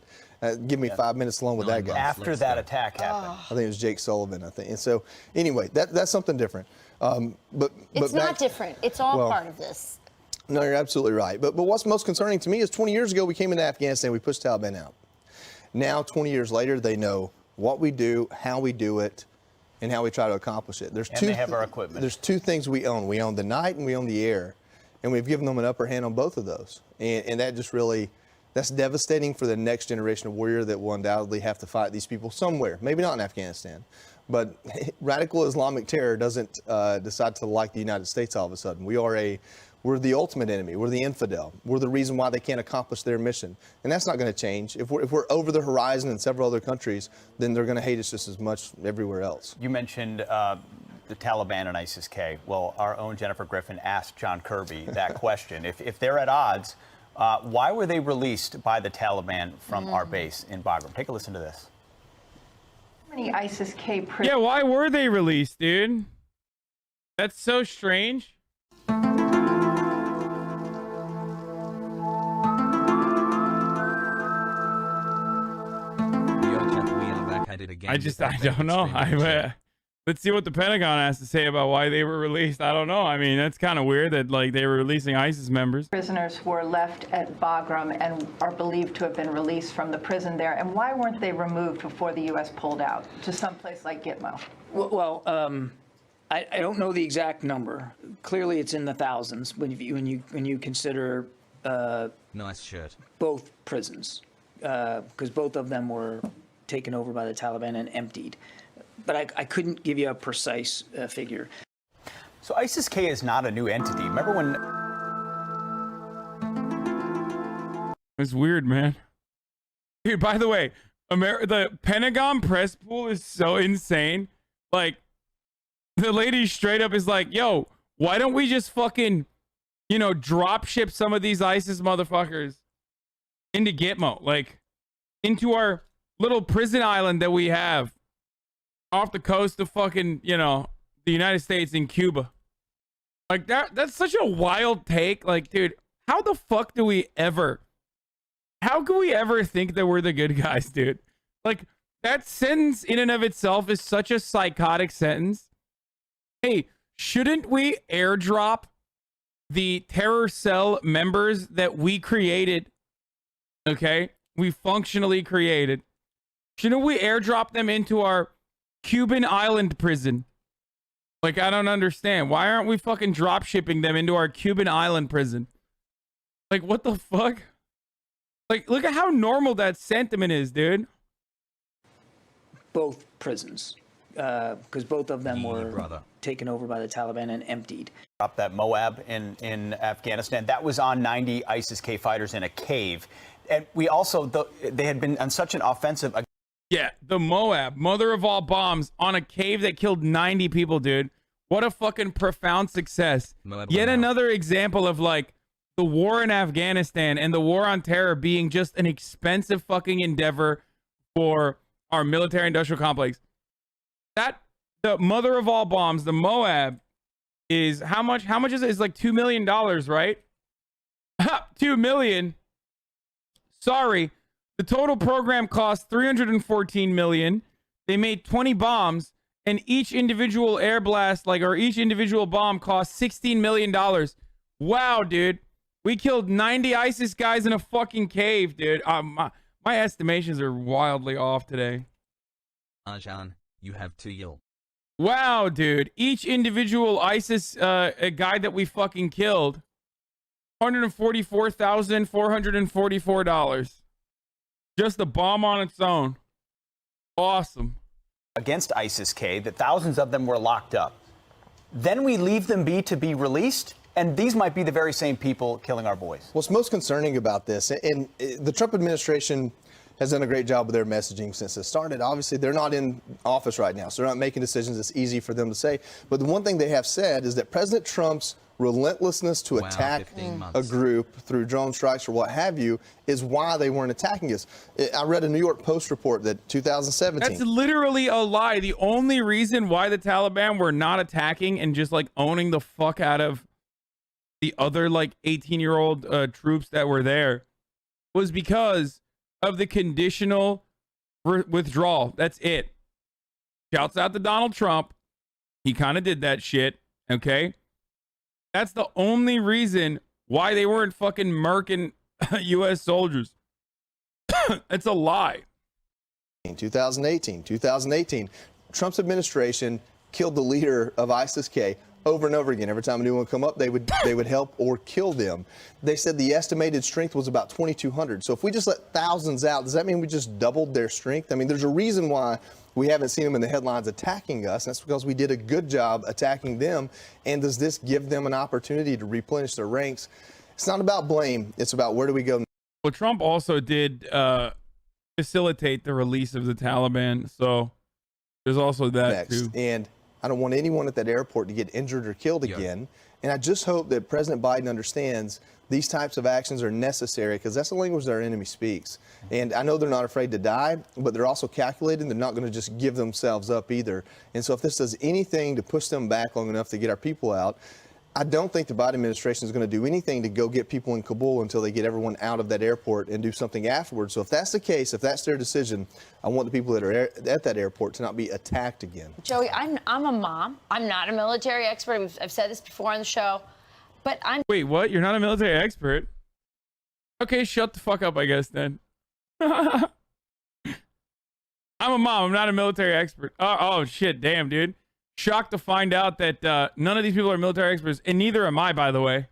Give me 5 minutes alone with that guy. After that attack happened. I think it was Jake Sullivan, I think. And so, anyway, that's something different. But It's not different. It's all part of this. No, you're absolutely right. But what's most concerning to me is 20 years ago we came into Afghanistan, we pushed Taliban out. Now, 20 years later, they know what we do, how we do it, and how we try to accomplish it. They have our equipment. There's two things we own. We own the night and we own the air. And we've given them an upper hand on both of those. And that just really, that's devastating for the next generation of warrior that will undoubtedly have to fight these people somewhere. Maybe not in Afghanistan. But radical Islamic terror doesn't decide to like the United States all of a sudden. We're the ultimate enemy. We're the infidel. We're the reason why they can't accomplish their mission. And that's not going to change. If we're over the horizon in several other countries, then they're going to hate us just as much everywhere else. You mentioned the Taliban and ISIS-K. Well, our own Jennifer Griffin asked John Kirby that question. If they're at odds, why were they released by the Taliban from our base in Bagram? Take a listen to this. Many ISIS-K prisoners. Yeah, why were they released, dude? That's so strange. I don't know. Let's see what the Pentagon has to say about why they were released. I don't know. I mean, that's kind of weird that they were releasing ISIS members. Prisoners were left at Bagram and are believed to have been released from the prison there. And why weren't they removed before the U.S. pulled out to someplace like Gitmo? Well, I don't know the exact number. Clearly, it's in the thousands when you consider nice shirt. Both prisons, because both of them were taken over by the Taliban and emptied. But I couldn't give you a precise figure. So ISIS-K is not a new entity. Remember when... It's weird, man. Dude, by the way, the Pentagon press pool is so insane. Like, the lady straight up is like, yo, why don't we just fucking, drop ship some of these ISIS motherfuckers into Gitmo? Like, into our little prison island that we have off the coast of fucking, the United States in Cuba. Like, that's such a wild take. Like, dude, how the fuck do we ever think that we're the good guys, dude? Like, that sentence in and of itself is such a psychotic sentence. Hey, shouldn't we airdrop the terror cell members that we created? Okay? We functionally created. Shouldn't we airdrop them into our Cuban island prison? Like, I don't understand. Why aren't we fucking drop shipping them into our Cuban island prison? Like, what the fuck? Like, look at how normal that sentiment is, dude. Both prisons, because both of them were taken over by the Taliban and emptied. Dropped that Moab in Afghanistan. That was on 90 ISIS-K fighters in a cave. And we also, they had been on such an offensive... Yeah, the Moab, mother of all bombs, on a cave that killed 90 people, dude. What a fucking profound success. Yet another example of, like, the war in Afghanistan and the war on terror being just an expensive fucking endeavor for our military-industrial complex. The mother of all bombs, the Moab, is how much is it? It's like $2 million, right? $2 million. Sorry. The total program cost $314 million. They made 20 bombs, and each individual air blast, or each individual bomb, cost $16 million. Wow, dude. We killed 90 ISIS guys in a fucking cave, dude. My estimations are wildly off today. Arjan, you have 2 yield. Wow, dude. Each individual ISIS guy that we fucking killed, $144,444. Just the bomb on its own. Awesome. Against ISIS-K, that thousands of them were locked up. Then we leave them be to be released, and these might be the very same people killing our boys. What's most concerning about this, and the Trump administration has done a great job with their messaging since it started. Obviously, they're not in office right now, so they're not making decisions. It's easy for them to say. But the one thing they have said is that President Trump's relentlessness to attack a group through drone strikes or what have you is why they weren't attacking us. I read a New York Post report that 2017. That's literally a lie. The only reason why the Taliban were not attacking and just like owning the fuck out of the other like 18-year-old troops that were there was because of the conditional withdrawal. That's it. Shouts out to Donald Trump. He kind of did that shit. Okay. That's the only reason why they weren't fucking murking U.S. soldiers. It's a lie. 2018. Trump's administration killed the leader of ISIS-K over and over again. Every time anyone would come up, they would help or kill them. They said the estimated strength was about 2,200. So if we just let thousands out, does that mean we just doubled their strength? I mean, there's a reason why we haven't seen them in the headlines attacking us. That's because we did a good job attacking them. And does this give them an opportunity to replenish their ranks? It's not about blame. It's about where do we go. Well, Trump also did facilitate the release of the Taliban. So there's also that too. And I don't want anyone at that airport to get injured or killed again. And I just hope that President Biden understands these types of actions are necessary because that's the language that our enemy speaks. And I know they're not afraid to die, but they're also calculated. They're not going to just give themselves up either. And so if this does anything to push them back long enough to get our people out, I don't think the Biden administration is going to do anything to go get people in Kabul until they get everyone out of that airport and do something afterwards. So if that's the case, if that's their decision, I want the people that are at that airport to not be attacked again. Joey, I'm a mom. I'm not a military expert. I've said this before on the show, but I'm. Wait, what? You're not a military expert? Okay, shut the fuck up, I guess, then. I'm a mom. I'm not a military expert. Oh, shit. Damn, dude. Shocked to find out that none of these people are military experts, and neither am I, by the way.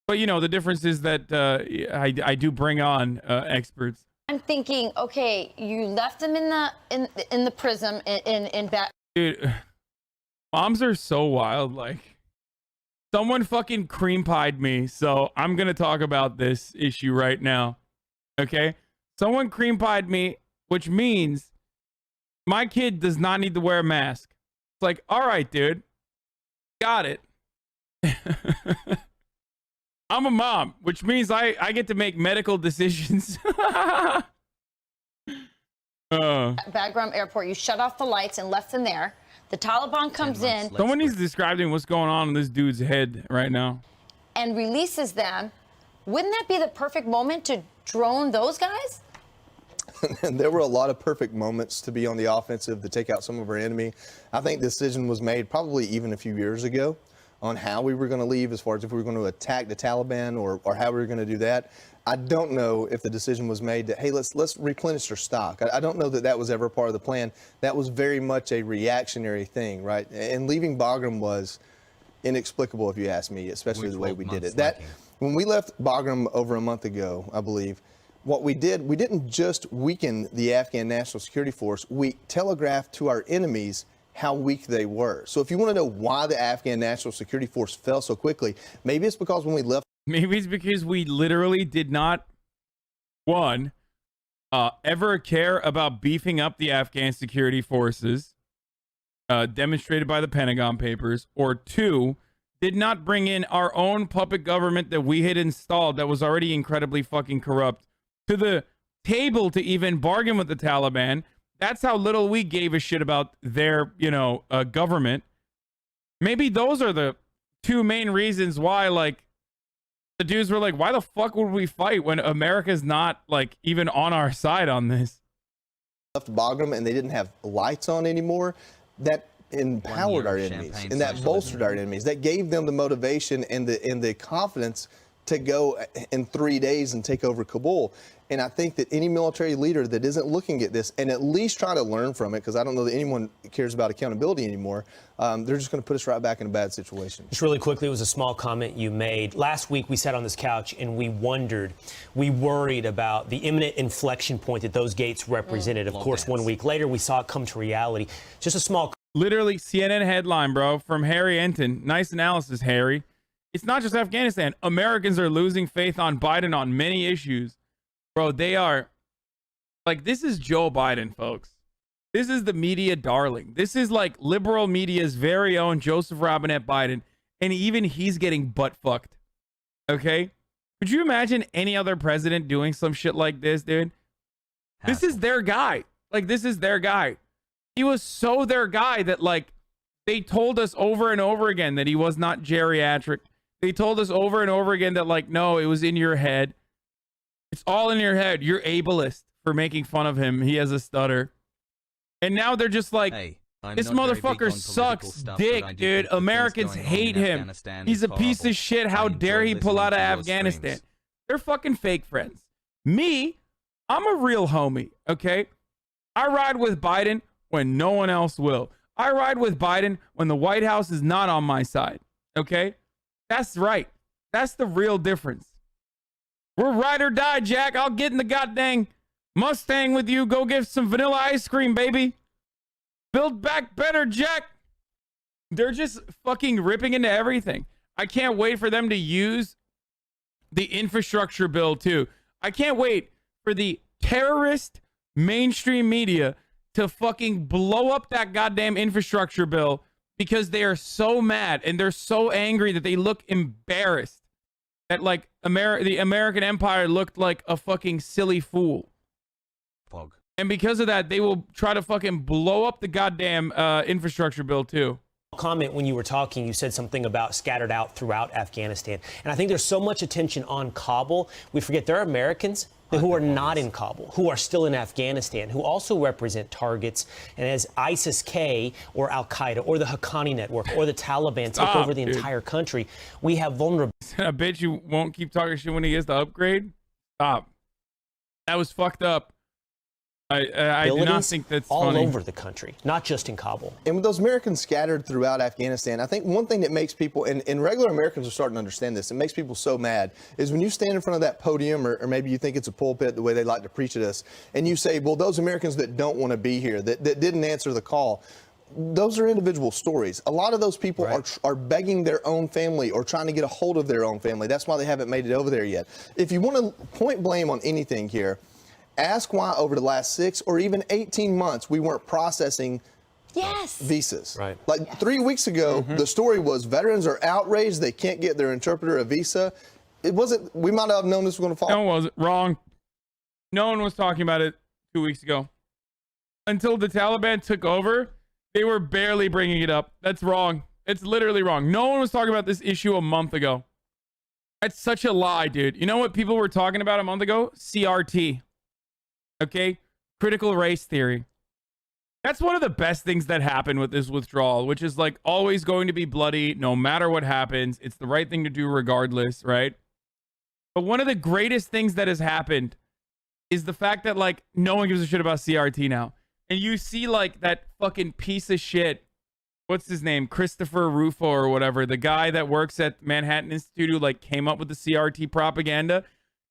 But you know, the difference is that I do bring on experts. I'm thinking, okay, you left them in the prison in back. Dude, moms are so wild. Like, someone fucking cream pied me, so I'm gonna talk about this issue right now. Okay, someone cream pied me, which means my kid does not need to wear a mask. Like, all right, dude, got it. I'm a mom, which means I get to make medical decisions. Bagram Airport, you shut off the lights and left them there. The Taliban comes in. Someone needs to describe to me what's going on in this dude's head right now. And releases them. Wouldn't that be the perfect moment to drone those guys? And there were a lot of perfect moments to be on the offensive to take out some of our enemy. I think the decision was made probably even a few years ago on how we were going to leave, as far as if we were going to attack the Taliban or how we were going to do that. I don't know if the decision was made that, hey, let's replenish our stock. I don't know that that was ever part of the plan. That was very much a reactionary thing, right? And leaving Bagram was inexplicable, if you ask me, especially the way we did it. That when we left Bagram over a month ago, I believe, what we did, we didn't just weaken the Afghan National Security Force, we telegraphed to our enemies how weak they were. So if you want to know why the Afghan National Security Force fell so quickly, maybe it's because when we left. Maybe it's because we literally did not, one, ever care about beefing up the Afghan security forces, demonstrated by the Pentagon Papers, or two, did not bring in our own puppet government that we had installed that was already incredibly fucking corrupt to the table to even bargain with the Taliban. That's how little we gave a shit about their, government. Maybe those are the two main reasons why, like, the dudes were like, why the fuck would we fight when America's not, like, even on our side on this? Left Bagram and they didn't have lights on anymore. That empowered our enemies and that bolstered our enemies. That gave them the motivation and the confidence to go in 3 days and take over Kabul. And I think that any military leader that isn't looking at this and at least trying to learn from it, because I don't know that anyone cares about accountability anymore, they're just going to put us right back in a bad situation. Just really quickly, it was a small comment you made. Last week, we sat on this couch and we worried about the imminent inflection point that those gates represented. Of course, 1 week later, we saw it come to reality. Just a small. Literally, CNN headline, bro, from Harry Enton. Nice analysis, Harry. It's not just Afghanistan. Americans are losing faith on Biden on many issues. Bro, they are, like, this is Joe Biden, folks. This is the media darling. This is like liberal media's very own Joseph Robinette Biden. and even he's getting butt fucked. Okay? Could you imagine any other president doing some shit like this, dude? This is their guy. Like, this is their guy. He was so their guy that, like, they told us over and over again that he was not geriatric. They told us over and over again that, like, no, it was in your head. It's all in your head. You're ableist for making fun of him. He has a stutter. And now they're just like, hey, this motherfucker sucks dick, dude. Americans hate him. He's a piece of shit. How dare he pull out of Afghanistan? They're fucking fake friends. Me, I'm a real homie, okay? I ride with Biden when no one else will. I ride with Biden when the White House is not on my side, okay? That's right. That's the real difference. We're ride or die, Jack. I'll get in the goddamn Mustang with you. Go get some vanilla ice cream, baby. Build back better, Jack. They're just fucking ripping into everything. I can't wait for them to use the infrastructure bill, too. I can't wait for the terrorist mainstream media to fucking blow up that goddamn infrastructure bill because they are so mad and they're so angry that they look embarrassed that, like, the American empire looked like a fucking silly fool. Pog. And because of that, they will try to fucking blow up the goddamn infrastructure bill, too. Comment when you were talking, you said something about scattered out throughout Afghanistan. And I think there's so much attention on Kabul. We forget there are Americans who are not in Kabul, who are still in Afghanistan, who also represent targets. And as ISIS-K or Al-Qaeda or the Haqqani network or the Taliban take over the entire country, we have vulnerability. I bet you won't keep talking shit when he gets the upgrade. Stop. That was fucked up. I do not think that's all funny. over the country, not just in Kabul. And with those Americans scattered throughout Afghanistan, I think one thing that makes people, and regular Americans are starting to understand this, it makes people so mad, is when you stand in front of that podium, or maybe you think it's a pulpit, the way they like to preach at us, and you say, well, those Americans that don't want to be here, that didn't answer the call, those are individual stories. A lot of those people are begging their own family or trying to get a hold of their own family. That's why they haven't made it over there yet. If you want to point blame on anything here, ask why over the last 6 or even 18 months we weren't processing visas. Right. Like 3 weeks ago, the story was veterans are outraged. They can't get their interpreter a visa. It wasn't, we might have known this was going to fall. No one wasn't. Wrong. No one was talking about it 2 weeks ago. Until the Taliban took over, they were barely bringing it up. That's wrong. It's literally wrong. No one was talking about this issue a month ago. That's such a lie, dude. You know what people were talking about a month ago? CRT. Okay? Critical race theory. That's one of the best things that happened with this withdrawal, which is like always going to be bloody no matter what happens. It's the right thing to do regardless, right? But one of the greatest things that has happened is the fact that like no one gives a shit about CRT now. And you see like that fucking piece of shit, what's his name? Christopher Rufo or whatever, the guy that works at Manhattan Institute who like came up with the CRT propaganda,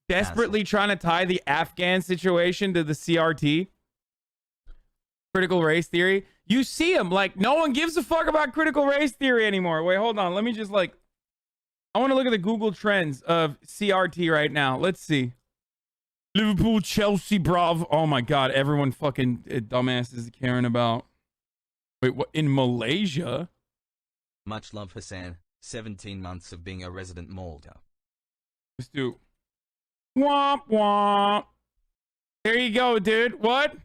desperately trying to tie the Afghan situation to the CRT. Critical race theory. You see him like no one gives a fuck about critical race theory anymore. Wait, hold on. Let me just like, I want to look at the Google trends of CRT right now. Let's see. Liverpool, Chelsea, Bravo. Oh my God. Everyone fucking dumbasses caring about. Wait, what? In Malaysia? Much love, Hassan. 17 months of being a resident Malda. Let's do. Womp womp. There you go, dude. What?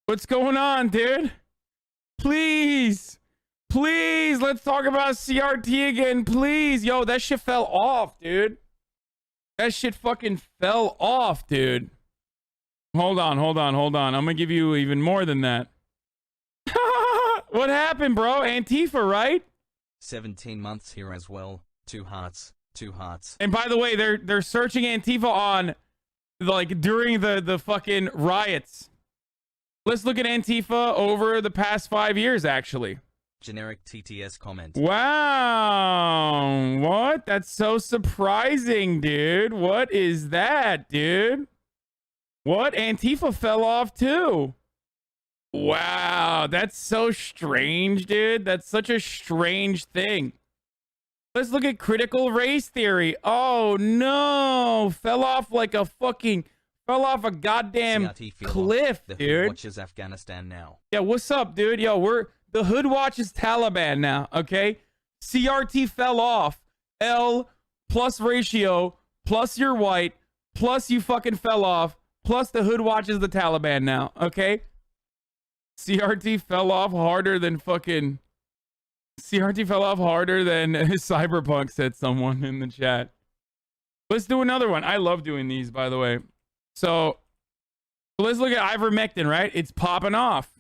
What's going on, dude? Please. Please, let's talk about CRT again, please. Yo, that shit fell off, dude. That shit fucking fell off, dude. Hold on. I'm gonna give you even more than that. What happened, bro? Antifa, right? 17 months here as well. 2 hearts. 2 hearts. And by the way, they're searching Antifa on, like, during the fucking riots. Let's look at Antifa over the past 5 years, actually. Generic TTS comment. Wow. What? That's so surprising, dude. What is that, dude? What? Antifa fell off, too. Wow. That's so strange, dude. That's such a strange thing. Let's look at critical race theory. Oh, no. Fell off like a fucking... Fell off a goddamn cliff, the dude. Hood watches Afghanistan now. Yeah, what's up, dude? Yo, the hood watches Taliban now, okay? CRT fell off. L plus ratio plus you're white plus you fucking fell off plus the hood watches the Taliban now. Okay. CRT fell off harder than fucking. CRT fell off harder than Cyberpunk, said someone in the chat. Let's do another one. I love doing these, by the way. So let's look at ivermectin, right? It's popping off.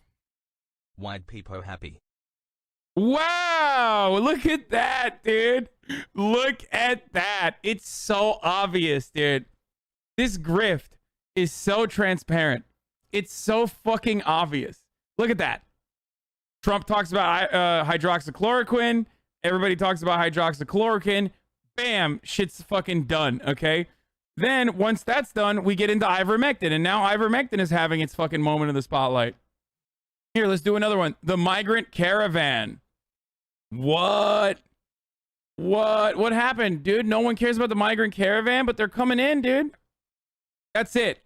White people happy. Wow, look at that, dude. Look at that. It's so obvious, dude. This grift is so transparent. It's so fucking obvious. Look at that. Trump talks about hydroxychloroquine. Everybody talks about hydroxychloroquine. Bam, shit's fucking done, okay? Then, once that's done, we get into ivermectin. And now ivermectin is having its fucking moment in the spotlight. Here, let's do another one. The migrant caravan. What happened, dude? No one cares about the migrant caravan, but they're coming in, dude. That's it.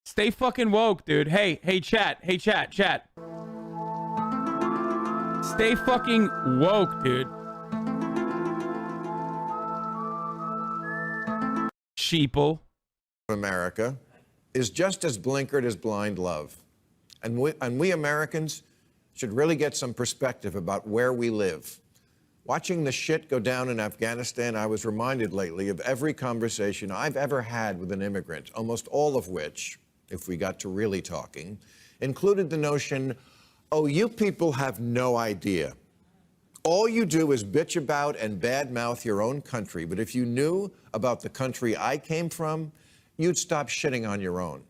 Stay fucking woke, dude. Hey, chat. Hey, chat. Stay fucking woke, dude. Sheeple. America is just as blinkered as blind love. And we Americans should really get some perspective about where we live. Watching the shit go down in Afghanistan, I was reminded lately of every conversation I've ever had with an immigrant, almost all of which, if we got to really talking, included the notion, oh, you people have no idea. All you do is bitch about and badmouth your own country, but if you knew about the country I came from, you'd stop shitting on your own.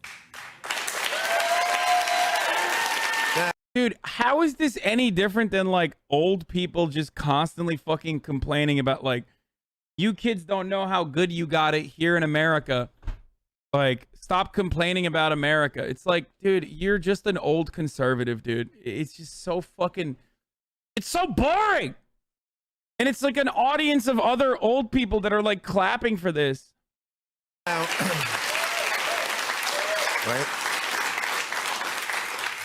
Dude, how is this any different than like old people just constantly fucking complaining about like, you kids don't know how good you got it here in America. Like, stop complaining about America. It's like, dude, you're just an old conservative, dude. It's just so fucking, it's so boring. And it's like an audience of other old people that are like clapping for this. Right?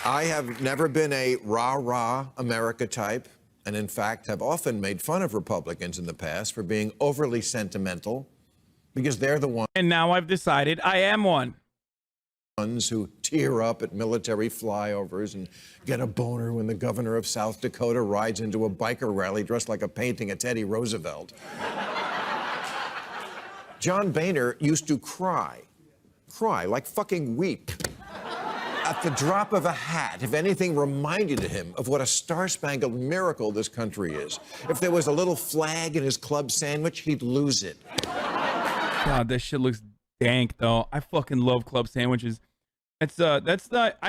I have never been a rah-rah America type, and in fact have often made fun of Republicans in the past for being overly sentimental, because they're the ones. And now I've decided I am one. Who tear up at military flyovers and get a boner when the governor of South Dakota rides into a biker rally dressed like a painting of Teddy Roosevelt. John Boehner used to cry, like fucking weep, at the drop of a hat if anything reminded him of what a star-spangled miracle this country is. If there was a little flag in his club sandwich, he'd lose it. God, this shit looks dank, though. I fucking love club sandwiches. I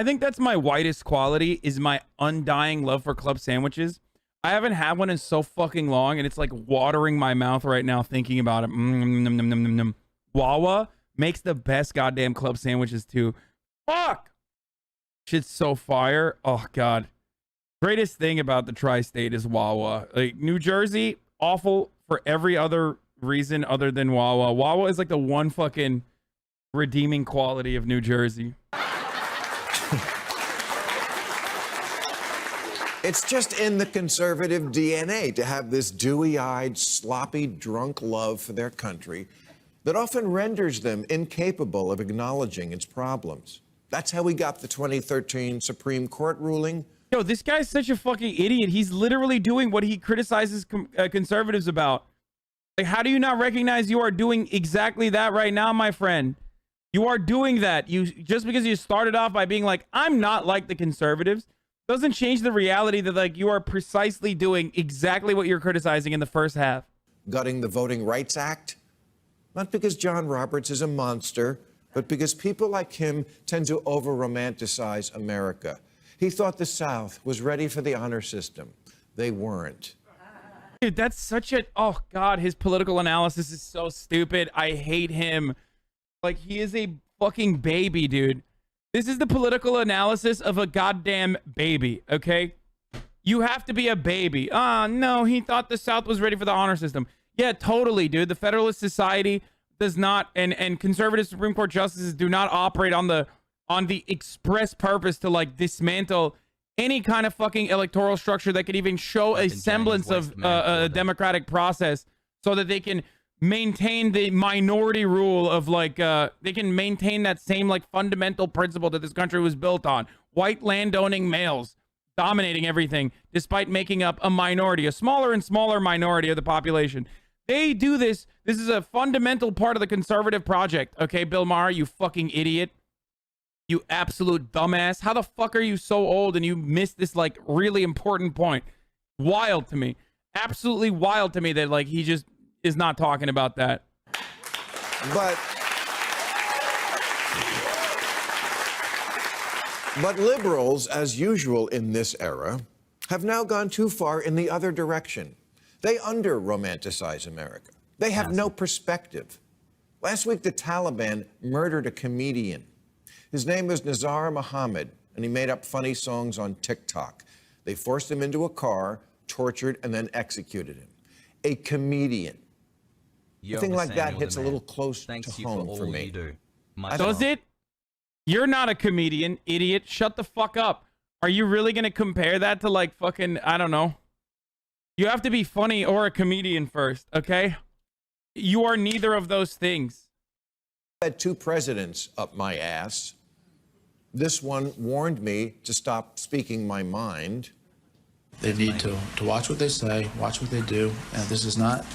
think that's my whitest quality, is my undying love for club sandwiches. I haven't had one in so fucking long, and it's like watering my mouth right now thinking about it. Wawa makes the best goddamn club sandwiches too. Fuck! Shit's so fire. Oh, God. Greatest thing about the tri-state is Wawa. Like, New Jersey, awful for every other reason other than Wawa. Wawa is like the one fucking redeeming quality of New Jersey. It's just in the conservative DNA to have this dewy-eyed, sloppy, drunk love for their country that often renders them incapable of acknowledging its problems. That's how we got the 2013 Supreme Court ruling. Yo, this guy's such a fucking idiot. He's literally doing what he criticizes conservatives about. Like, how do you not recognize you are doing exactly that right now, my friend? You are doing that. Just because you started off by being like, I'm not like the conservatives, doesn't change the reality that like you are precisely doing exactly what you're criticizing in the first half. Gutting the Voting Rights Act, not because John Roberts is a monster, but because people like him tend to over-romanticize America. He thought the South was ready for the honor system. They weren't. Dude, that's such a, oh God, his political analysis is so stupid. I hate him. Like, he is a fucking baby, dude. This is the political analysis of a goddamn baby, okay? You have to be a baby. No, he thought the South was ready for the honor system. Yeah, totally, dude. The Federalist Society does not, and conservative Supreme Court justices do not operate on the express purpose to like dismantle any kind of fucking electoral structure that could even show a semblance of a democratic process so that they can maintain the minority rule of like, they can maintain that same like fundamental principle that this country was built on. White landowning males dominating everything despite making up a minority, a smaller and smaller minority of the population. They do this. This is a fundamental part of the conservative project. Okay, Bill Maher, you fucking idiot. You absolute dumbass. How the fuck are you so old and you missed this like really important point? Wild to me. Absolutely wild to me that like he just is not talking about that. But liberals, as usual in this era, have now gone too far in the other direction. They under-romanticize America. They have no perspective. Last week, the Taliban murdered a comedian. His name is Nazar Mohammed, and he made up funny songs on TikTok. They forced him into a car, tortured, and then executed him. A comedian. A thing like that hits a little close to home for me. Does it? You're not a comedian, idiot. Shut the fuck up. Are you really going to compare that to like fucking, I don't know. You have to be funny or a comedian first, okay? You are neither of those things. I had two presidents up my ass. This one warned me to stop speaking my mind. They need to watch what they say, watch what they do, and this is not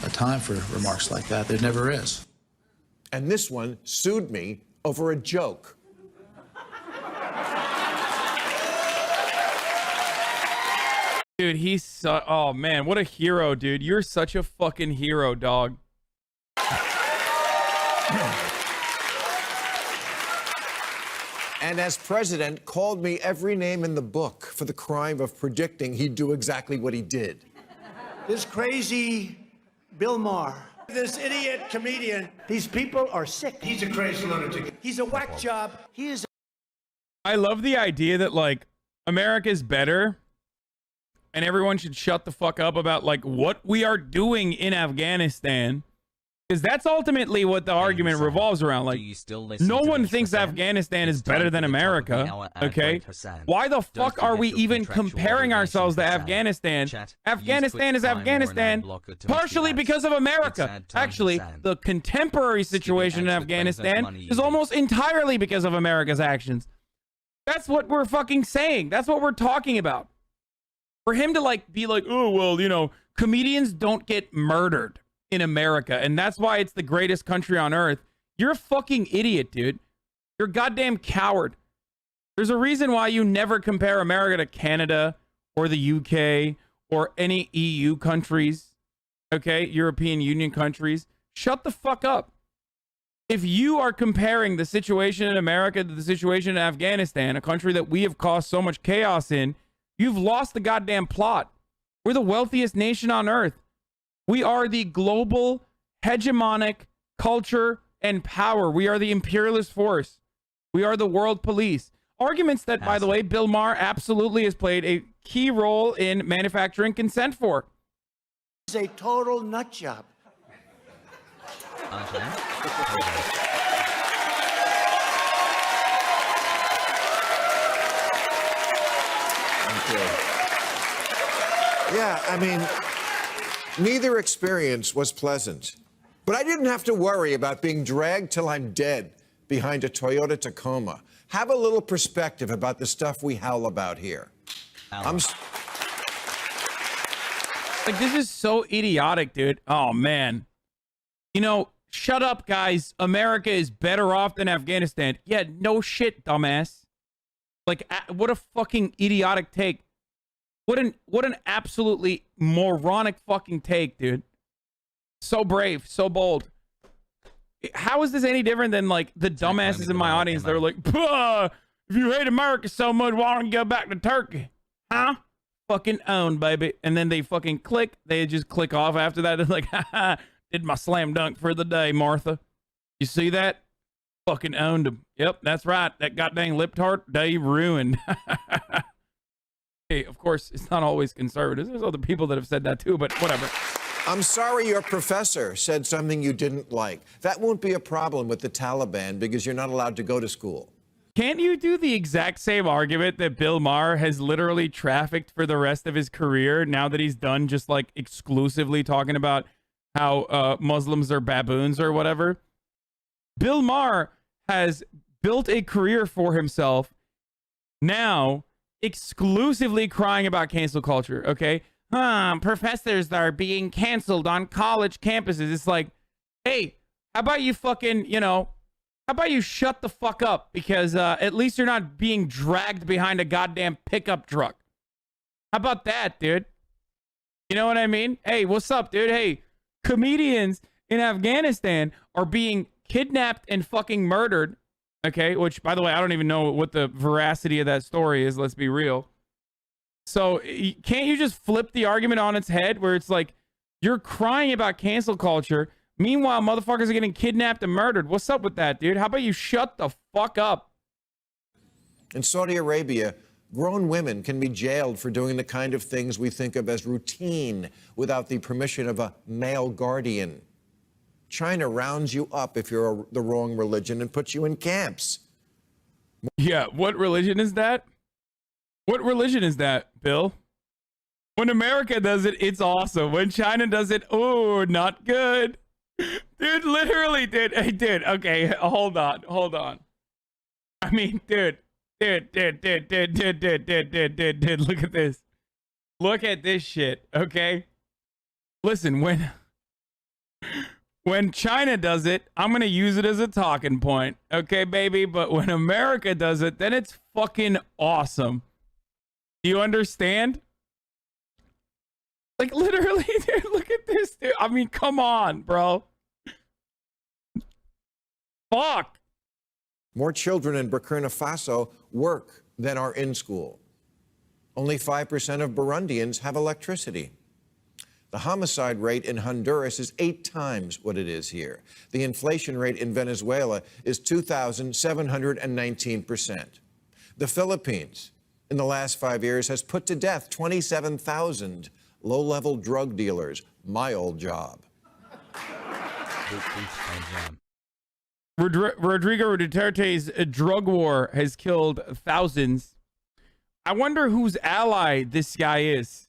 a time for remarks like that. There never is. And this one sued me over a joke. Dude, he's oh man, what a hero, dude. You're such a fucking hero, dog. And as president, called me every name in the book for the crime of predicting he'd do exactly what he did. This crazy Bill Maher, this idiot comedian, these people are sick. He's a crazy lunatic. He's a whack job. He is. I love the idea that like America's better and everyone should shut the fuck up about like what we are doing in Afghanistan. Because that's ultimately what the argument revolves around. Like, no one thinks Afghanistan is better than America, okay? Why the fuck are we even comparing ourselves to Afghanistan? Afghanistan is Afghanistan, partially because of America. Actually, the contemporary situation in Afghanistan is almost entirely because of America's actions. That's what we're fucking saying. That's what we're talking about. For him to like be like, oh, well, you know, comedians don't get murdered in America, and that's why it's the greatest country on earth. You're a fucking idiot, dude. You're a goddamn coward. There's a reason why you never compare America to Canada or the UK or any EU countries, okay? European Union countries. Shut the fuck up. If you are comparing the situation in America to the situation in Afghanistan, a country that we have caused so much chaos in, you've lost the goddamn plot. We're the wealthiest nation on earth. We are the global hegemonic culture and power. We are the imperialist force. We are the world police. Arguments that, by the way, Bill Maher absolutely has played a key role in manufacturing consent for. He's a total nut job. Yeah, I mean, neither experience was pleasant. But I didn't have to worry about being dragged till I'm dead behind a Toyota Tacoma. Have a little perspective about the stuff we howl about here. Like, this is so idiotic, dude. Oh, man. You know, shut up, guys. America is better off than Afghanistan. Yeah, no shit, dumbass. Like, what a fucking idiotic take. What an absolutely moronic fucking take, dude. So brave, so bold. How is this any different than like the dumbasses in my audience that are like, if you hate America so much, why don't you go back to Turkey? Huh? Fucking own, baby. And then they fucking click. They just click off after that. They're like, haha, did my slam dunk for the day, Martha. You see that? Fucking owned him. Yep, that's right. That goddamn lip tart day ruined. Hey, of course, it's not always conservatives. There's other people that have said that too, but whatever. I'm sorry your professor said something you didn't like. That won't be a problem with the Taliban because you're not allowed to go to school. Can't you do the exact same argument that Bill Maher has literally trafficked for the rest of his career now that he's done just like exclusively talking about how Muslims are baboons or whatever? Bill Maher has built a career for himself now exclusively crying about cancel culture, okay? Professors are being canceled on college campuses. It's like, hey, how about you fucking, how about you shut the fuck up? Because at least you're not being dragged behind a goddamn pickup truck. How about that, dude? You know what I mean? Hey, what's up, dude? Hey, comedians in Afghanistan are being kidnapped and fucking murdered. Okay, which, by the way, I don't even know what the veracity of that story is. Let's be real. So can't you just flip the argument on its head where it's like you're crying about cancel culture? Meanwhile, motherfuckers are getting kidnapped and murdered. What's up with that, dude? How about you shut the fuck up? In Saudi Arabia, grown women can be jailed for doing the kind of things we think of as routine without the permission of a male guardian. China rounds you up if you're the wrong religion and puts you in camps. Yeah, what religion is that? What religion is that, Bill? When America does it, it's awesome. When China does it, oh, not good. Dude, literally, dude. Hey, dude. Okay, hold on. I mean, dude. Look at this. Look at this shit, okay? Listen, when China does it, I'm going to use it as a talking point, okay, baby? But when America does it, then it's fucking awesome. Do you understand? Like, literally, dude, look at this, dude. I mean, come on, bro. Fuck. More children in Burkina Faso work than are in school. Only 5% of Burundians have electricity. The homicide rate in Honduras is 8 times what it is here. The inflation rate in Venezuela is 2,719%. The Philippines, in the last 5 years, has put to death 27,000 low-level drug dealers. My old job. Rodrigo Duterte's drug war has killed thousands. I wonder whose ally this guy is.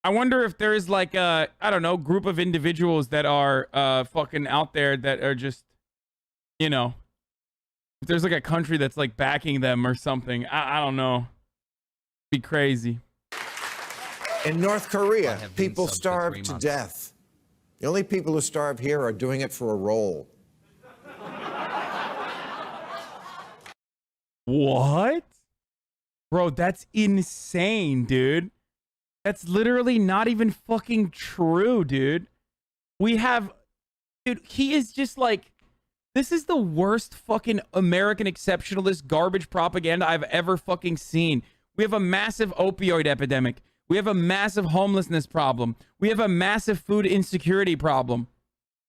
I wonder if there's like a, I don't know, group of individuals that are fucking out there that are just, if there's like a country that's like backing them or something. I don't know. Be crazy. In North Korea, people starve to death. The only people who starve here are doing it for a role. What? Bro, that's insane, dude. That's literally not even fucking true, dude. Dude, he is just like, this is the worst fucking American exceptionalist garbage propaganda I've ever fucking seen. We have a massive opioid epidemic. We have a massive homelessness problem. We have a massive food insecurity problem.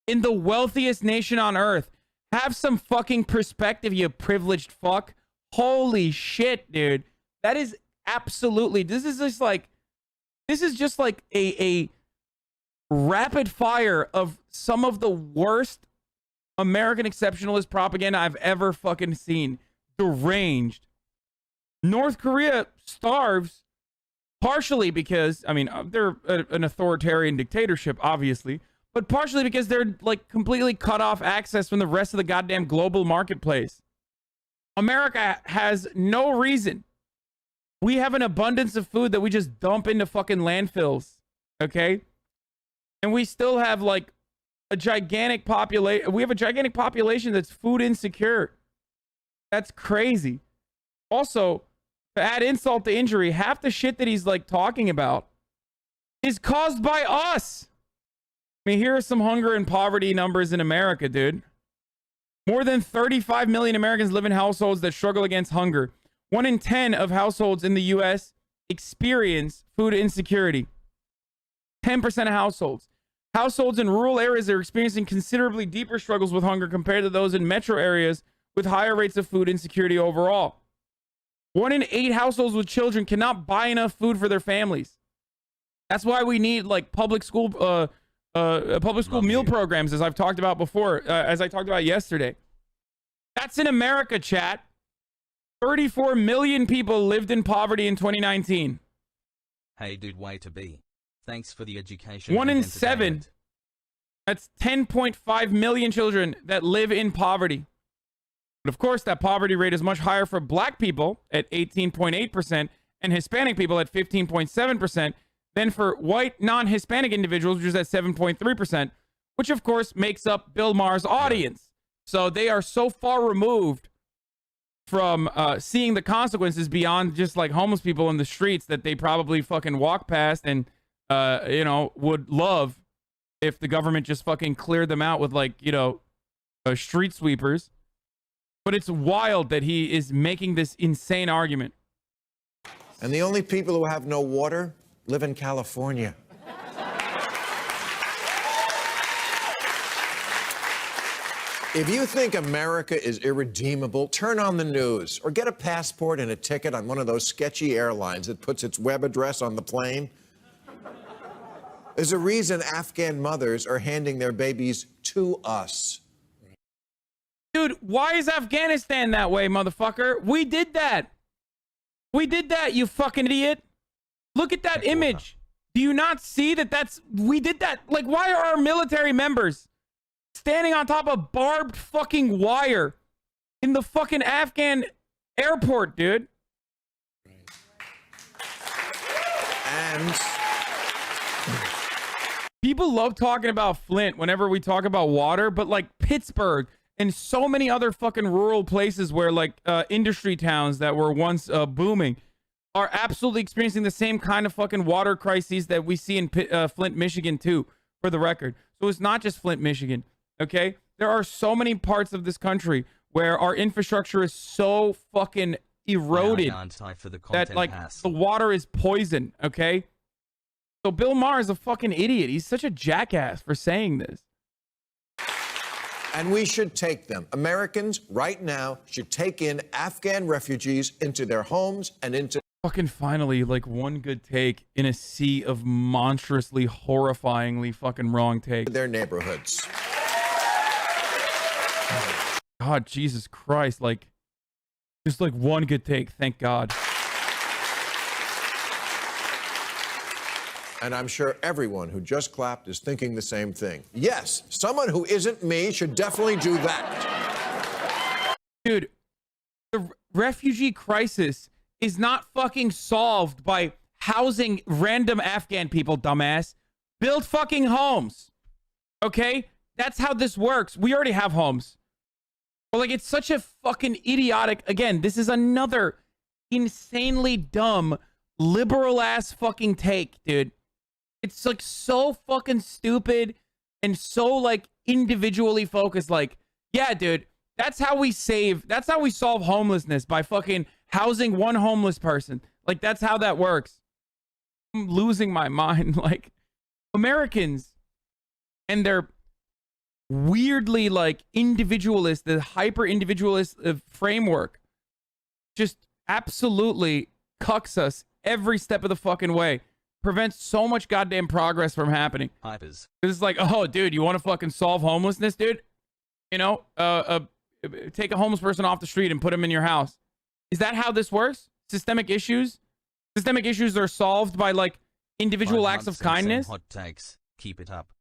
In the wealthiest nation on earth. Have some fucking perspective, you privileged fuck. Holy shit, dude. That is absolutely, this is just like a rapid fire of some of the worst American exceptionalist propaganda I've ever fucking seen. Deranged. North Korea starves partially because, I mean, they're an authoritarian dictatorship, obviously, but partially because they're like completely cut off access from the rest of the goddamn global marketplace. America has no reason. We have an abundance of food that we just dump into fucking landfills, okay? And we still have like a gigantic population. We have a gigantic population that's food insecure. That's crazy. Also, to add insult to injury, half the shit that he's like talking about is caused by us. I mean, here are some hunger and poverty numbers in America, dude. More than 35 million Americans live in households that struggle against hunger. 1 in 10 of households in the U.S. experience food insecurity. 10% of households. Households in rural areas are experiencing considerably deeper struggles with hunger compared to those in metro areas with higher rates of food insecurity overall. 1 in 8 households with children cannot buy enough food for their families. That's why we need like public school meal programs, as I've talked about before, as I talked about yesterday. That's in America, chat. 34 million people lived in poverty in 2019. Hey dude, way to be. Thanks for the education. 1 and in 7. entertainment. That's 10.5 million children that live in poverty. But of course, that poverty rate is much higher for black people at 18.8% and Hispanic people at 15.7% than for white non-Hispanic individuals, which is at 7.3%, which of course makes up Bill Maher's audience. So they are so far removed from seeing the consequences beyond just like homeless people in the streets that they probably fucking walk past and, you know, would love if the government just fucking cleared them out with like, you know, street sweepers. But it's wild that he is making this insane argument. And the only people who have no water live in California. If you think America is irredeemable, turn on the news or get a passport and a ticket on one of those sketchy airlines that puts its web address on the plane. There's a reason Afghan mothers are handing their babies to us. Dude, why is Afghanistan that way, motherfucker? We did that. We did that, you fucking idiot. Look at that image. Do you not see that we did that? Like, why are our military members standing on top of barbed fucking wire in the fucking Afghan airport, dude? And people love talking about Flint whenever we talk about water, but like Pittsburgh and so many other fucking rural places where like industry towns that were once booming are absolutely experiencing the same kind of fucking water crises that we see in Flint, Michigan too, for the record. So it's not just Flint, Michigan, okay? There are so many parts of this country where our infrastructure is so fucking eroded that like the water is poison, okay? So Bill Maher is a fucking idiot. He's such a jackass for saying this. And we should take them. Americans right now should take in Afghan refugees into their homes and into... Fucking finally, like one good take in a sea of monstrously, horrifyingly fucking wrong takes. ...their neighborhoods. God, Jesus Christ, like, just like one good take, thank God. And I'm sure everyone who just clapped is thinking the same thing. Yes, someone who isn't me should definitely do that. Dude, the refugee crisis is not fucking solved by housing random Afghan people, dumbass. Build fucking homes. Okay? That's how this works. We already have homes. But like, it's such a fucking idiotic... Again, this is another insanely dumb, liberal-ass fucking take, dude. It's like so fucking stupid and so like individually focused. Like, yeah, dude, that's how we solve homelessness, by fucking housing one homeless person. Like, that's how that works. I'm losing my mind. Like, Americans and their weirdly like individualist, the hyper individualist framework just absolutely cucks us every step of the fucking way. Prevents so much goddamn progress from happening. Hypers. It's like, oh, dude, you want to fucking solve homelessness, dude? You know, take a homeless person off the street and put him in your house. Is that how this works? Systemic issues? Systemic issues are solved by like individual acts of kindness. Hot takes. Keep it up.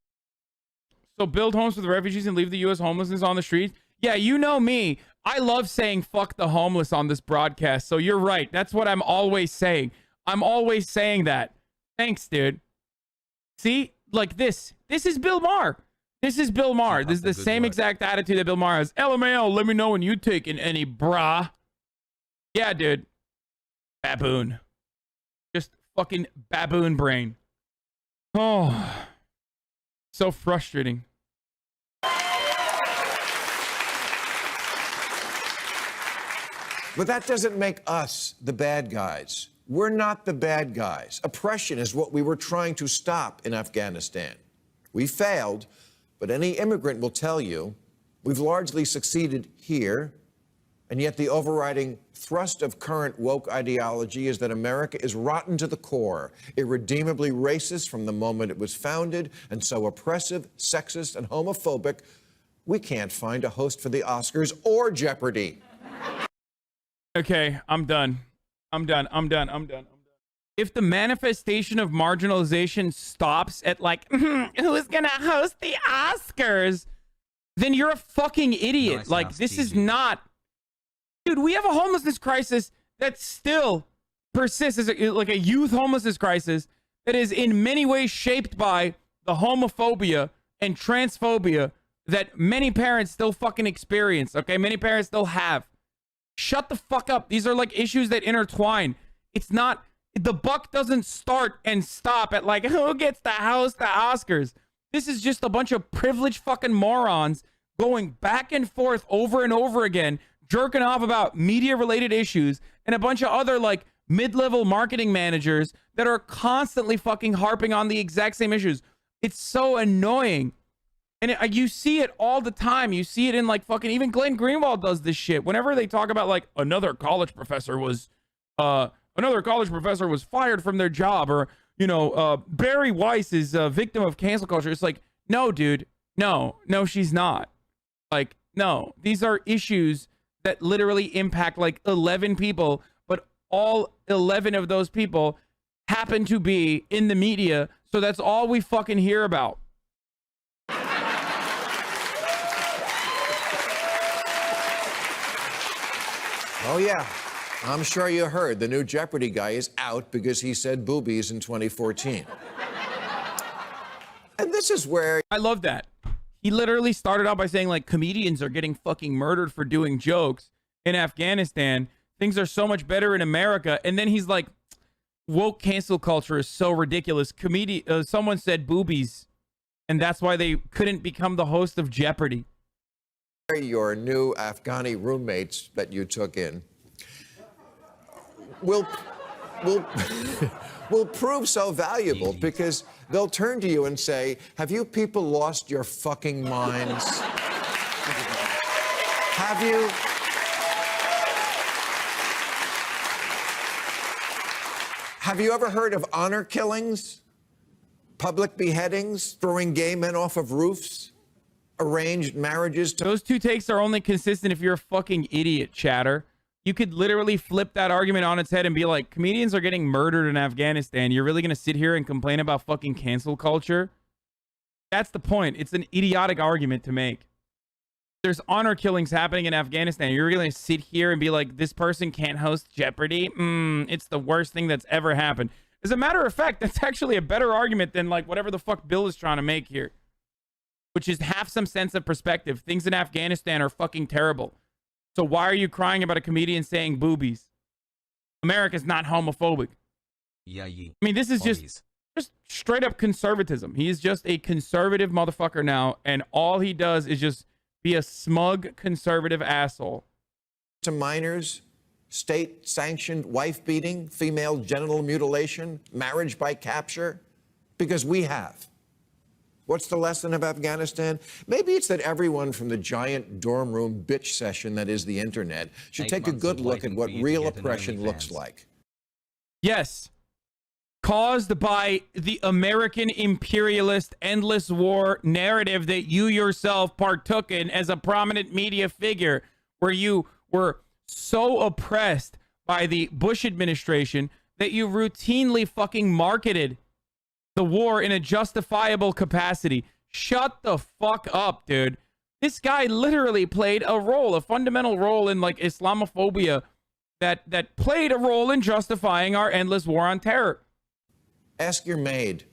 So build homes for the refugees and leave the U.S. homelessness on the streets. Yeah, you know me. I love saying fuck the homeless on this broadcast. So you're right. That's what I'm always saying. I'm always saying that. Thanks, dude. See, like this is Bill Maher. This is Bill Maher. This is the same exact attitude that Bill Maher has. LMAO, let me know when you taking any, brah. Yeah, dude. Baboon. Just fucking baboon brain. Oh, so frustrating. But that doesn't make us the bad guys. We're not the bad guys. Oppression is what we were trying to stop in Afghanistan. We failed, but any immigrant will tell you we've largely succeeded here, and yet the overriding thrust of current woke ideology is that America is rotten to the core, irredeemably racist from the moment it was founded, and so oppressive, sexist, and homophobic we can't find a host for the Oscars or Jeopardy. Okay, I'm done. I'm done. If the manifestation of marginalization stops at like, who's gonna host the Oscars, then you're a fucking idiot. Nice like, house, this is TG. not... Dude, we have a homelessness crisis that still persists as like a youth homelessness crisis that is in many ways shaped by the homophobia and transphobia that many parents still fucking experience, okay? Many parents still have. Shut the fuck up. These are like issues that intertwine. It's not... The buck doesn't start and stop at like, who gets to host the Oscars? This is just a bunch of privileged fucking morons going back and forth over and over again, jerking off about media-related issues, and a bunch of other like mid-level marketing managers that are constantly fucking harping on the exact same issues. It's so annoying. And you see it all the time. You see it in like fucking, even Glenn Greenwald does this shit. Whenever they talk about like another college professor was fired from their job, or, you know, Barry Weiss is a victim of cancel culture. It's like, no, dude, no, she's not. Like, no, these are issues that literally impact like 11 people, but all 11 of those people happen to be in the media. So that's all we fucking hear about. Oh, yeah. I'm sure you heard the new Jeopardy guy is out because he said boobies in 2014. And this is where... I love that. He literally started out by saying, like, comedians are getting fucking murdered for doing jokes in Afghanistan. Things are so much better in America. And then he's like, woke cancel culture is so ridiculous. Someone said boobies, and that's why they couldn't become the host of Jeopardy. Your new Afghani roommates that you took in will prove so valuable because they'll turn to you and say, have you people lost your fucking minds? Have you ever heard of honor killings, public beheadings, throwing gay men off of roofs, arranged marriages? Those two takes are only consistent if you're a fucking idiot, chatter. You could literally flip that argument on its head and be like, comedians are getting murdered in Afghanistan. You're really going to sit here and complain about fucking cancel culture? That's the point. It's an idiotic argument to make. There's honor killings happening in Afghanistan. You're going to sit here and be like, this person can't host Jeopardy? It's the worst thing that's ever happened. As a matter of fact, that's actually a better argument than like whatever the fuck Bill is trying to make here, which is have some sense of perspective. Things in Afghanistan are fucking terrible. So why are you crying about a comedian saying boobies? America's not homophobic. Yeah, I mean, this is just straight up conservatism. He is just a conservative motherfucker now, and all he does is just be a smug conservative asshole. To minors, state-sanctioned wife beating, female genital mutilation, marriage by capture, because we have. What's the lesson of Afghanistan? Maybe it's that everyone from the giant dorm room bitch session that is the internet should take a good look at what real oppression looks like. Yes. Caused by the American imperialist endless war narrative that you yourself partook in as a prominent media figure, where you were so oppressed by the Bush administration that you routinely fucking marketed the war in a justifiable capacity. Shut the fuck up, dude. This guy literally played a role, a fundamental role in like Islamophobia that played a role in justifying our endless war on terror. Ask your maid.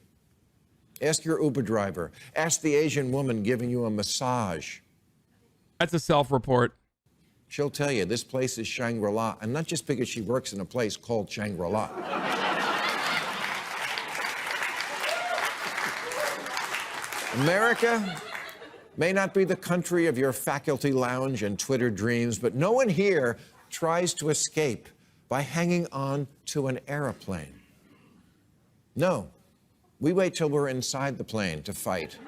Ask your Uber driver. Ask the Asian woman giving you a massage. That's a self-report. She'll tell you this place is Shangri-La, and not just because she works in a place called Shangri-La. America may not be the country of your faculty lounge and Twitter dreams, but no one here tries to escape by hanging on to an airplane. No, we wait till we're inside the plane to fight.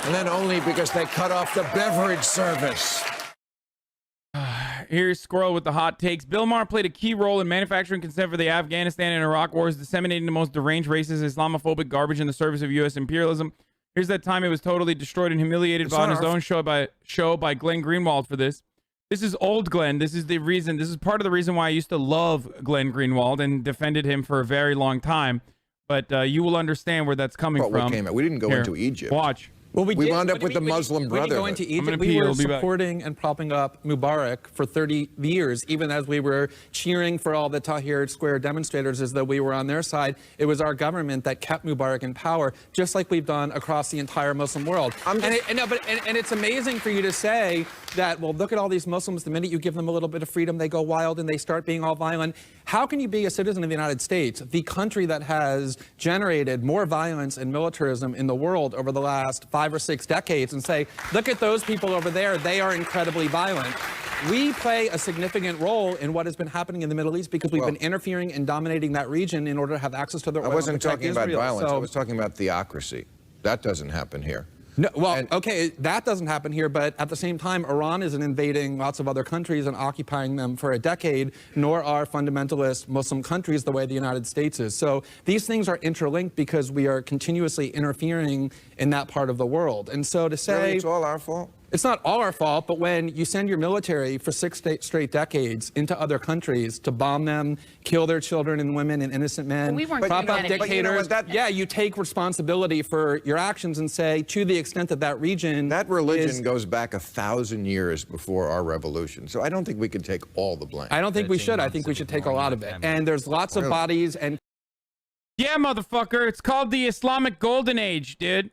And then only because they cut off the beverage service. Here's Squirrel with the hot takes. Bill Maher played a key role in manufacturing consent for the Afghanistan and Iraq wars, disseminating the most deranged racist Islamophobic garbage in the service of U.S. imperialism. Here's that time it was totally destroyed and humiliated on his own show by Glenn Greenwald for this. This is old Glenn. This is the reason. This is part of the reason why I used to love Glenn Greenwald and defended him for a very long time. But you will understand where that's coming from. What came out? We didn't go into Egypt. Watch. Well, we wound up with the Muslim Brotherhood. We didn't go into Egypt. We were supporting and propping up Mubarak for 30 years, even as we were cheering for all the Tahrir Square demonstrators as though we were on their side. It was our government that kept Mubarak in power, just like we've done across the entire Muslim world. And it's amazing for you to say that, well, look at all these Muslims. The minute you give them a little bit of freedom, they go wild and they start being all violent. How can you be a citizen of the United States, the country that has generated more violence and militarism in the world over the last 5 or 6 decades, and say, look at those people over there, they are incredibly violent? We play a significant role in what has been happening in the Middle East because we've been interfering and dominating that region in order to have access to the oil. I wasn't talking about violence. I was talking about theocracy. That doesn't happen here. No, well, okay, that doesn't happen here, but at the same time, Iran isn't invading lots of other countries and occupying them for a decade, nor are fundamentalist Muslim countries the way the United States is. So these things are interlinked because we are continuously interfering in that part of the world. And so to say... Really, it's all our fault? It's not all our fault, but when you send your military for 6 straight decades into other countries to bomb them, kill their children and women and innocent men, prop up dictators, yeah, you take responsibility for your actions and say, to the extent that that region... That religion goes back 1,000 years before our revolution, so I don't think we can take all the blame. I don't think we should. I think we should take a lot of it. And there's lots of bodies and... Yeah, motherfucker, it's called the Islamic Golden Age, dude.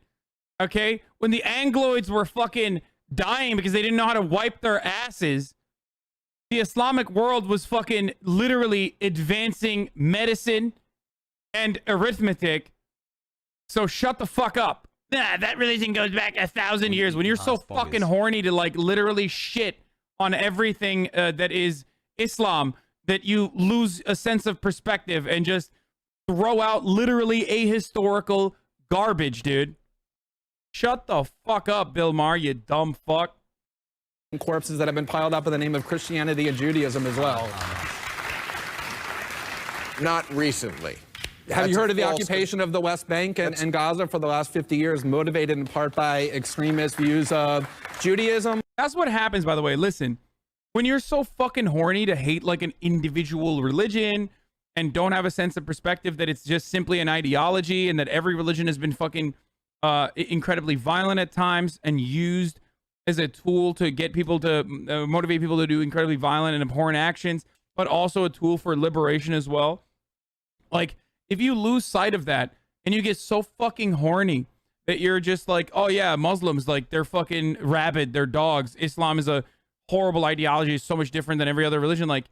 Okay? When the Angloids were fucking dying because they didn't know how to wipe their asses, the Islamic world was fucking literally advancing medicine and arithmetic. So shut the fuck up. Nah, that religion goes back 1,000 years. When you're so fucking horny to like literally shit on everything that is Islam, that you lose a sense of perspective and just throw out literally ahistorical garbage, dude. Shut the fuck up, Bill Maher, you dumb fuck. Corpses that have been piled up in the name of Christianity and Judaism as well. Not recently. Have you heard of the occupation of the West Bank and Gaza for the last 50 years, motivated in part by extremist views of Judaism? That's what happens, by the way. Listen, when you're so fucking horny to hate like an individual religion and don't have a sense of perspective that it's just simply an ideology and that every religion has been fucking incredibly violent at times and used as a tool to get people to motivate people to do incredibly violent and abhorrent actions, but also a tool for liberation as well. Like, if you lose sight of that and you get so fucking horny that you're just like, oh yeah, Muslims, like, they're fucking rabid, they're dogs, Islam is a horrible ideology, it's so much different than every other religion, like,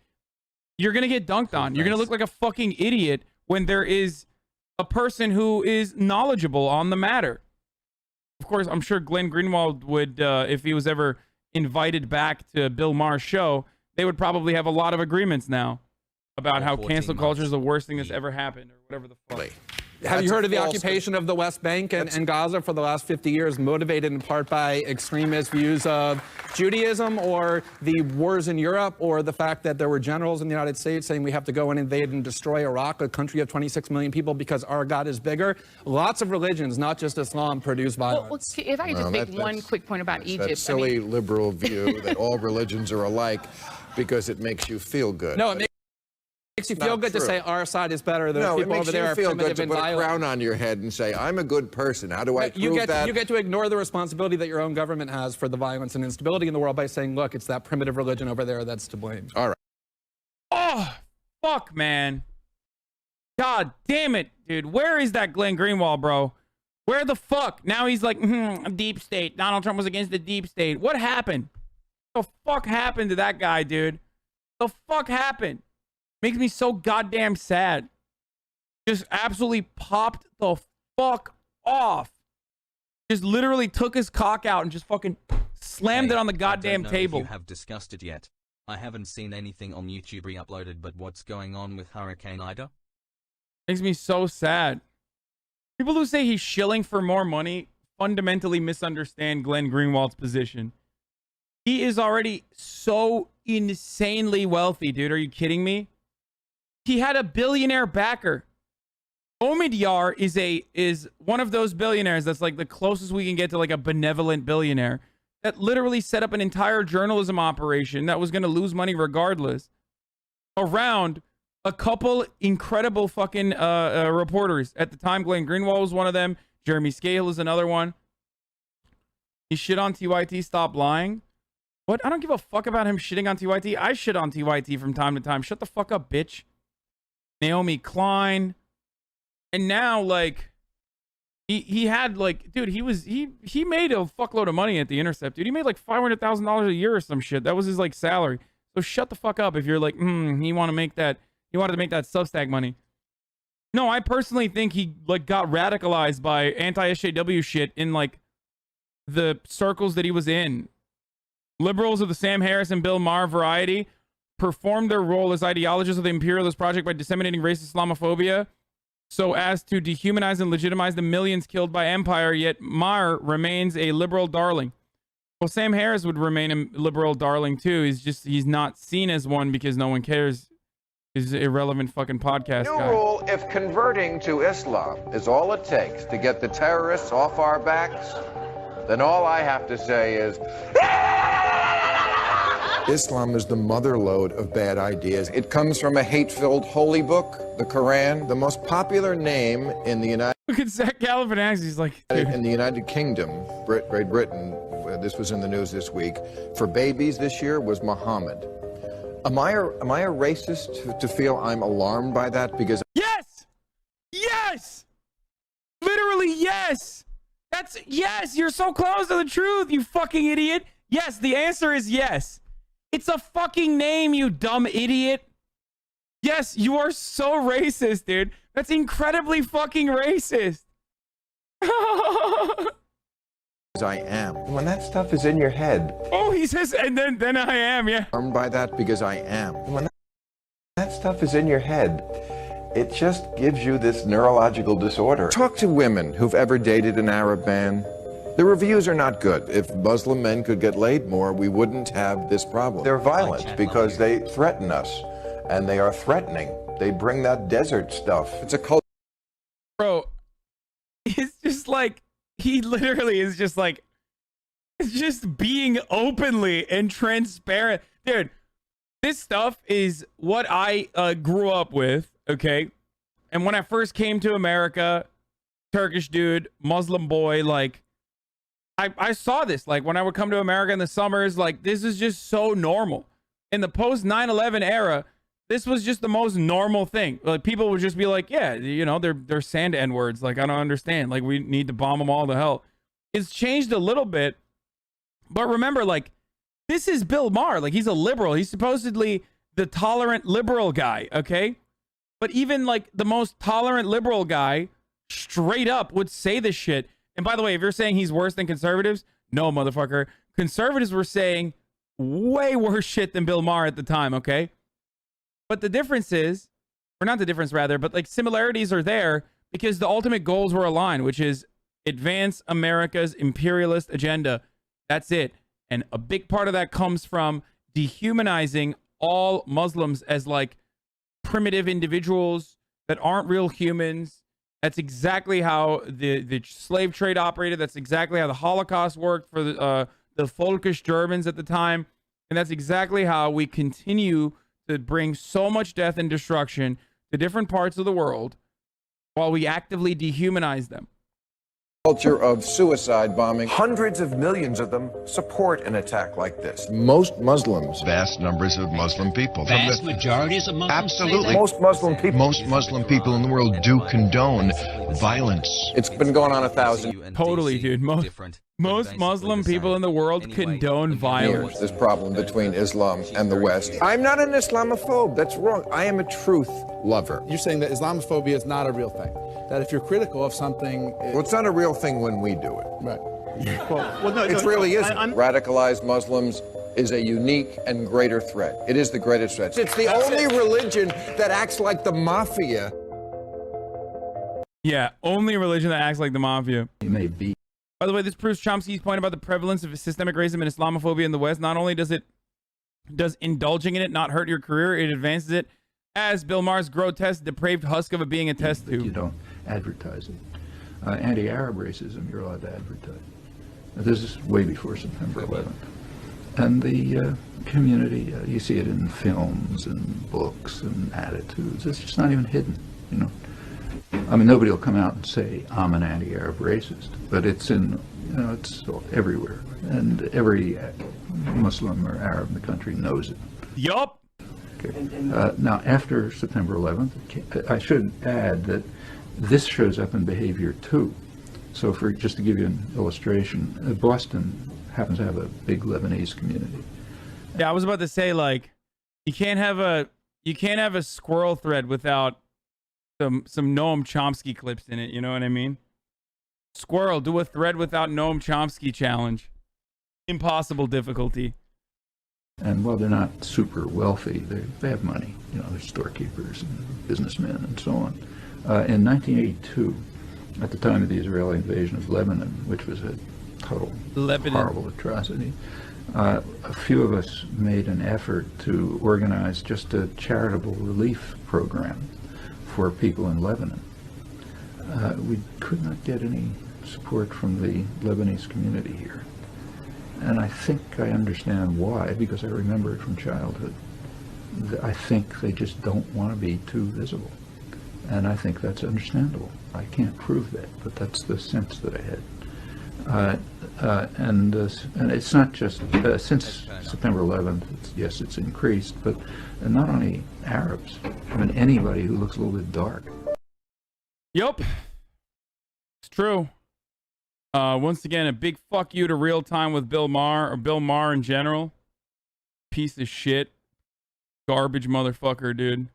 you're gonna get dunked on. You're gonna look like a fucking idiot when there is a person who is knowledgeable on the matter. Of course, I'm sure Glenn Greenwald would, if he was ever invited back to Bill Maher's show, they would probably have a lot of agreements now about how cancel culture is the worst thing that's ever happened, or whatever the fuck. Have you heard of the occupation of the West Bank and Gaza for the last 50 years, motivated in part by extremist views of Judaism, or the wars in Europe, or the fact that there were generals in the United States saying we have to go and invade and destroy Iraq, a country of 26 million people, because our God is bigger? Lots of religions, not just Islam, produce violence. Well, if I could just make one quick point about Egypt. That silly liberal view that all religions are alike because it makes you feel good. No, it makes you feel good to say our side is better than people over there are primitive and violent. No, it makes you feel good to put a crown on your head and say, I'm a good person. How do I prove that? You get to ignore the responsibility that your own government has for the violence and instability in the world by saying, look, it's that primitive religion over there that's to blame. All right. Oh, fuck, man. God damn it, dude. Where is that Glenn Greenwald, bro? Where the fuck? Now he's like, deep state. Donald Trump was against the deep state. What happened? What the fuck happened to that guy, dude? The fuck happened? Makes me so goddamn sad. Just absolutely popped the fuck off. Just literally took his cock out and just fucking slammed it on the goddamn table. If you have discussed it yet. I haven't seen anything on YouTube re-uploaded, but what's going on with Hurricane Ida? Makes me so sad. People who say he's shilling for more money fundamentally misunderstand Glenn Greenwald's position. He is already so insanely wealthy, dude. Are you kidding me? He had a billionaire backer. Omidyar is one of those billionaires that's like the closest we can get to like a benevolent billionaire that literally set up an entire journalism operation that was going to lose money regardless around a couple incredible fucking reporters at the time. Glenn Greenwald was one of them. Jeremy Scahill is another one. He shit on TYT. Stop lying. What? I don't give a fuck about him shitting on TYT. I shit on TYT from time to time. Shut the fuck up, bitch. Naomi Klein. And now, like, he had, like, dude, he made a fuckload of money at The Intercept, dude. He made, like, $500,000 a year or some shit. That was his, like, salary. So shut the fuck up if you're like, he wanted to make that Substack money. No, I personally think he, like, got radicalized by anti-SJW shit in, like, the circles that he was in. Liberals of the Sam Harris and Bill Maher variety performed their role as ideologists of the imperialist project by disseminating racist Islamophobia so as to dehumanize and legitimize the millions killed by empire, yet Maher remains a liberal darling. Well, Sam Harris would remain a liberal darling too. He's not seen as one because no one cares. He's an irrelevant fucking podcast New guy. rule, if converting to Islam is all it takes to get the terrorists off our backs, then all I have to say is... Islam is the motherlode of bad ideas. It comes from a hate-filled holy book, the Quran, the most popular name in the United... Look at Zach Galifianakis. He's like... Dude. In the United Kingdom, Great Britain, this was in the news this week, for babies this year was Muhammad. Am I a racist to feel I'm alarmed by that? Because... Yes! Yes! Literally, yes! Yes! You're so close to the truth, you fucking idiot! Yes, the answer is yes. It's a fucking name, you dumb idiot. Yes, you are so racist, dude. That's incredibly fucking racist. I am. When that stuff is in your head. Oh, he says, and then I am, yeah. Alarmed by that because I am. When that stuff is in your head, it just gives you this neurological disorder. Talk to women who've ever dated an Arab man. The reviews are not good. If Muslim men could get laid more, we wouldn't have this problem. They're violent because they threaten us, and they are threatening. They bring that desert stuff. It's a culture. Bro, it's just like, he literally is just like, it's just being openly and transparent. Dude, this stuff is what I grew up with, okay? And when I first came to America, Turkish dude, Muslim boy, like, I saw this, like, when I would come to America in the summers, like, this is just so normal. In the post 9/11 era, this was just the most normal thing. Like, people would just be like, yeah, you know, they're sand N-words. Like, I don't understand. Like, we need to bomb them all to hell. It's changed a little bit. But remember, like, this is Bill Maher. Like, he's a liberal. He's supposedly the tolerant liberal guy, okay? But even, like, the most tolerant liberal guy straight up would say this shit. And by the way, if you're saying he's worse than conservatives, no, motherfucker. Conservatives were saying way worse shit than Bill Maher at the time, okay? But the difference is, or not the difference rather, but like similarities are there because the ultimate goals were aligned, which is advance America's imperialist agenda. That's it. And a big part of that comes from dehumanizing all Muslims as like primitive individuals that aren't real humans. That's exactly how the slave trade operated. That's exactly how the Holocaust worked for the Völkisch Germans at the time. And that's exactly how we continue to bring so much death and destruction to different parts of the world while we actively dehumanize them. Culture of suicide bombing. Hundreds of millions of them support an attack like this. Most Muslims. Vast numbers of Muslim people. Vast majorities of Muslims. Absolutely. Most Muslim people. Most Muslim people in the world do condone violence. It's been going on 1,000. Totally, dude. Most Muslim people in the world condone violence. This problem between Islam and the West. I'm not an Islamophobe. That's wrong. I am a truth lover. You're saying that Islamophobia is not a real thing. That if you're critical of something... Well, it's not a real thing when we do it. Right. Well, no, it really isn't. Radicalized Muslims is a unique and greater threat. It is the greatest threat. It's the only religion that acts like the mafia. Yeah, only religion that acts like the mafia. It may be. By the way, this proves Chomsky's point about the prevalence of systemic racism and Islamophobia in the West. Not only does indulging in it not hurt your career, it advances it. As Bill Maher's grotesque, depraved husk of a being a test tube. You don't advertising. Anti-Arab racism, you're allowed to advertise. This is way before September 11th. And the community, you see it in films and books and attitudes. It's just not even hidden, you know. I mean, nobody will come out and say, I'm an anti-Arab racist, but it's in, you know, it's everywhere. And every Muslim or Arab in the country knows it. Yup. Okay. Now, after September 11th, I should add that this shows up in behavior too. So for just to give you an illustration, Boston happens to have a big Lebanese community. Yeah, I was about to say, like, you can't have a squirrel thread without some Noam Chomsky clips in it, you know what I mean? Squirrel, do a thread without Noam Chomsky challenge. Impossible difficulty. And while they're not super wealthy, they have money. You know, they're storekeepers and businessmen and so on. In 1982, at the time of the Israeli invasion of Lebanon, which was a total horrible atrocity, a few of us made an effort to organize just a charitable relief program for people in Lebanon. We could not get any support from the Lebanese community here. And I think I understand why, because I remember it from childhood. I think they just don't want to be too visible. And I think that's understandable. I can't prove that, but that's the sense that I had. And it's not just, since September 11th, yes, it's increased, but not only Arabs, I mean, anybody who looks a little bit dark. Yup. It's true. Once again, a big fuck you to Real Time with Bill Maher, or Bill Maher in general. Piece of shit. Garbage motherfucker, dude.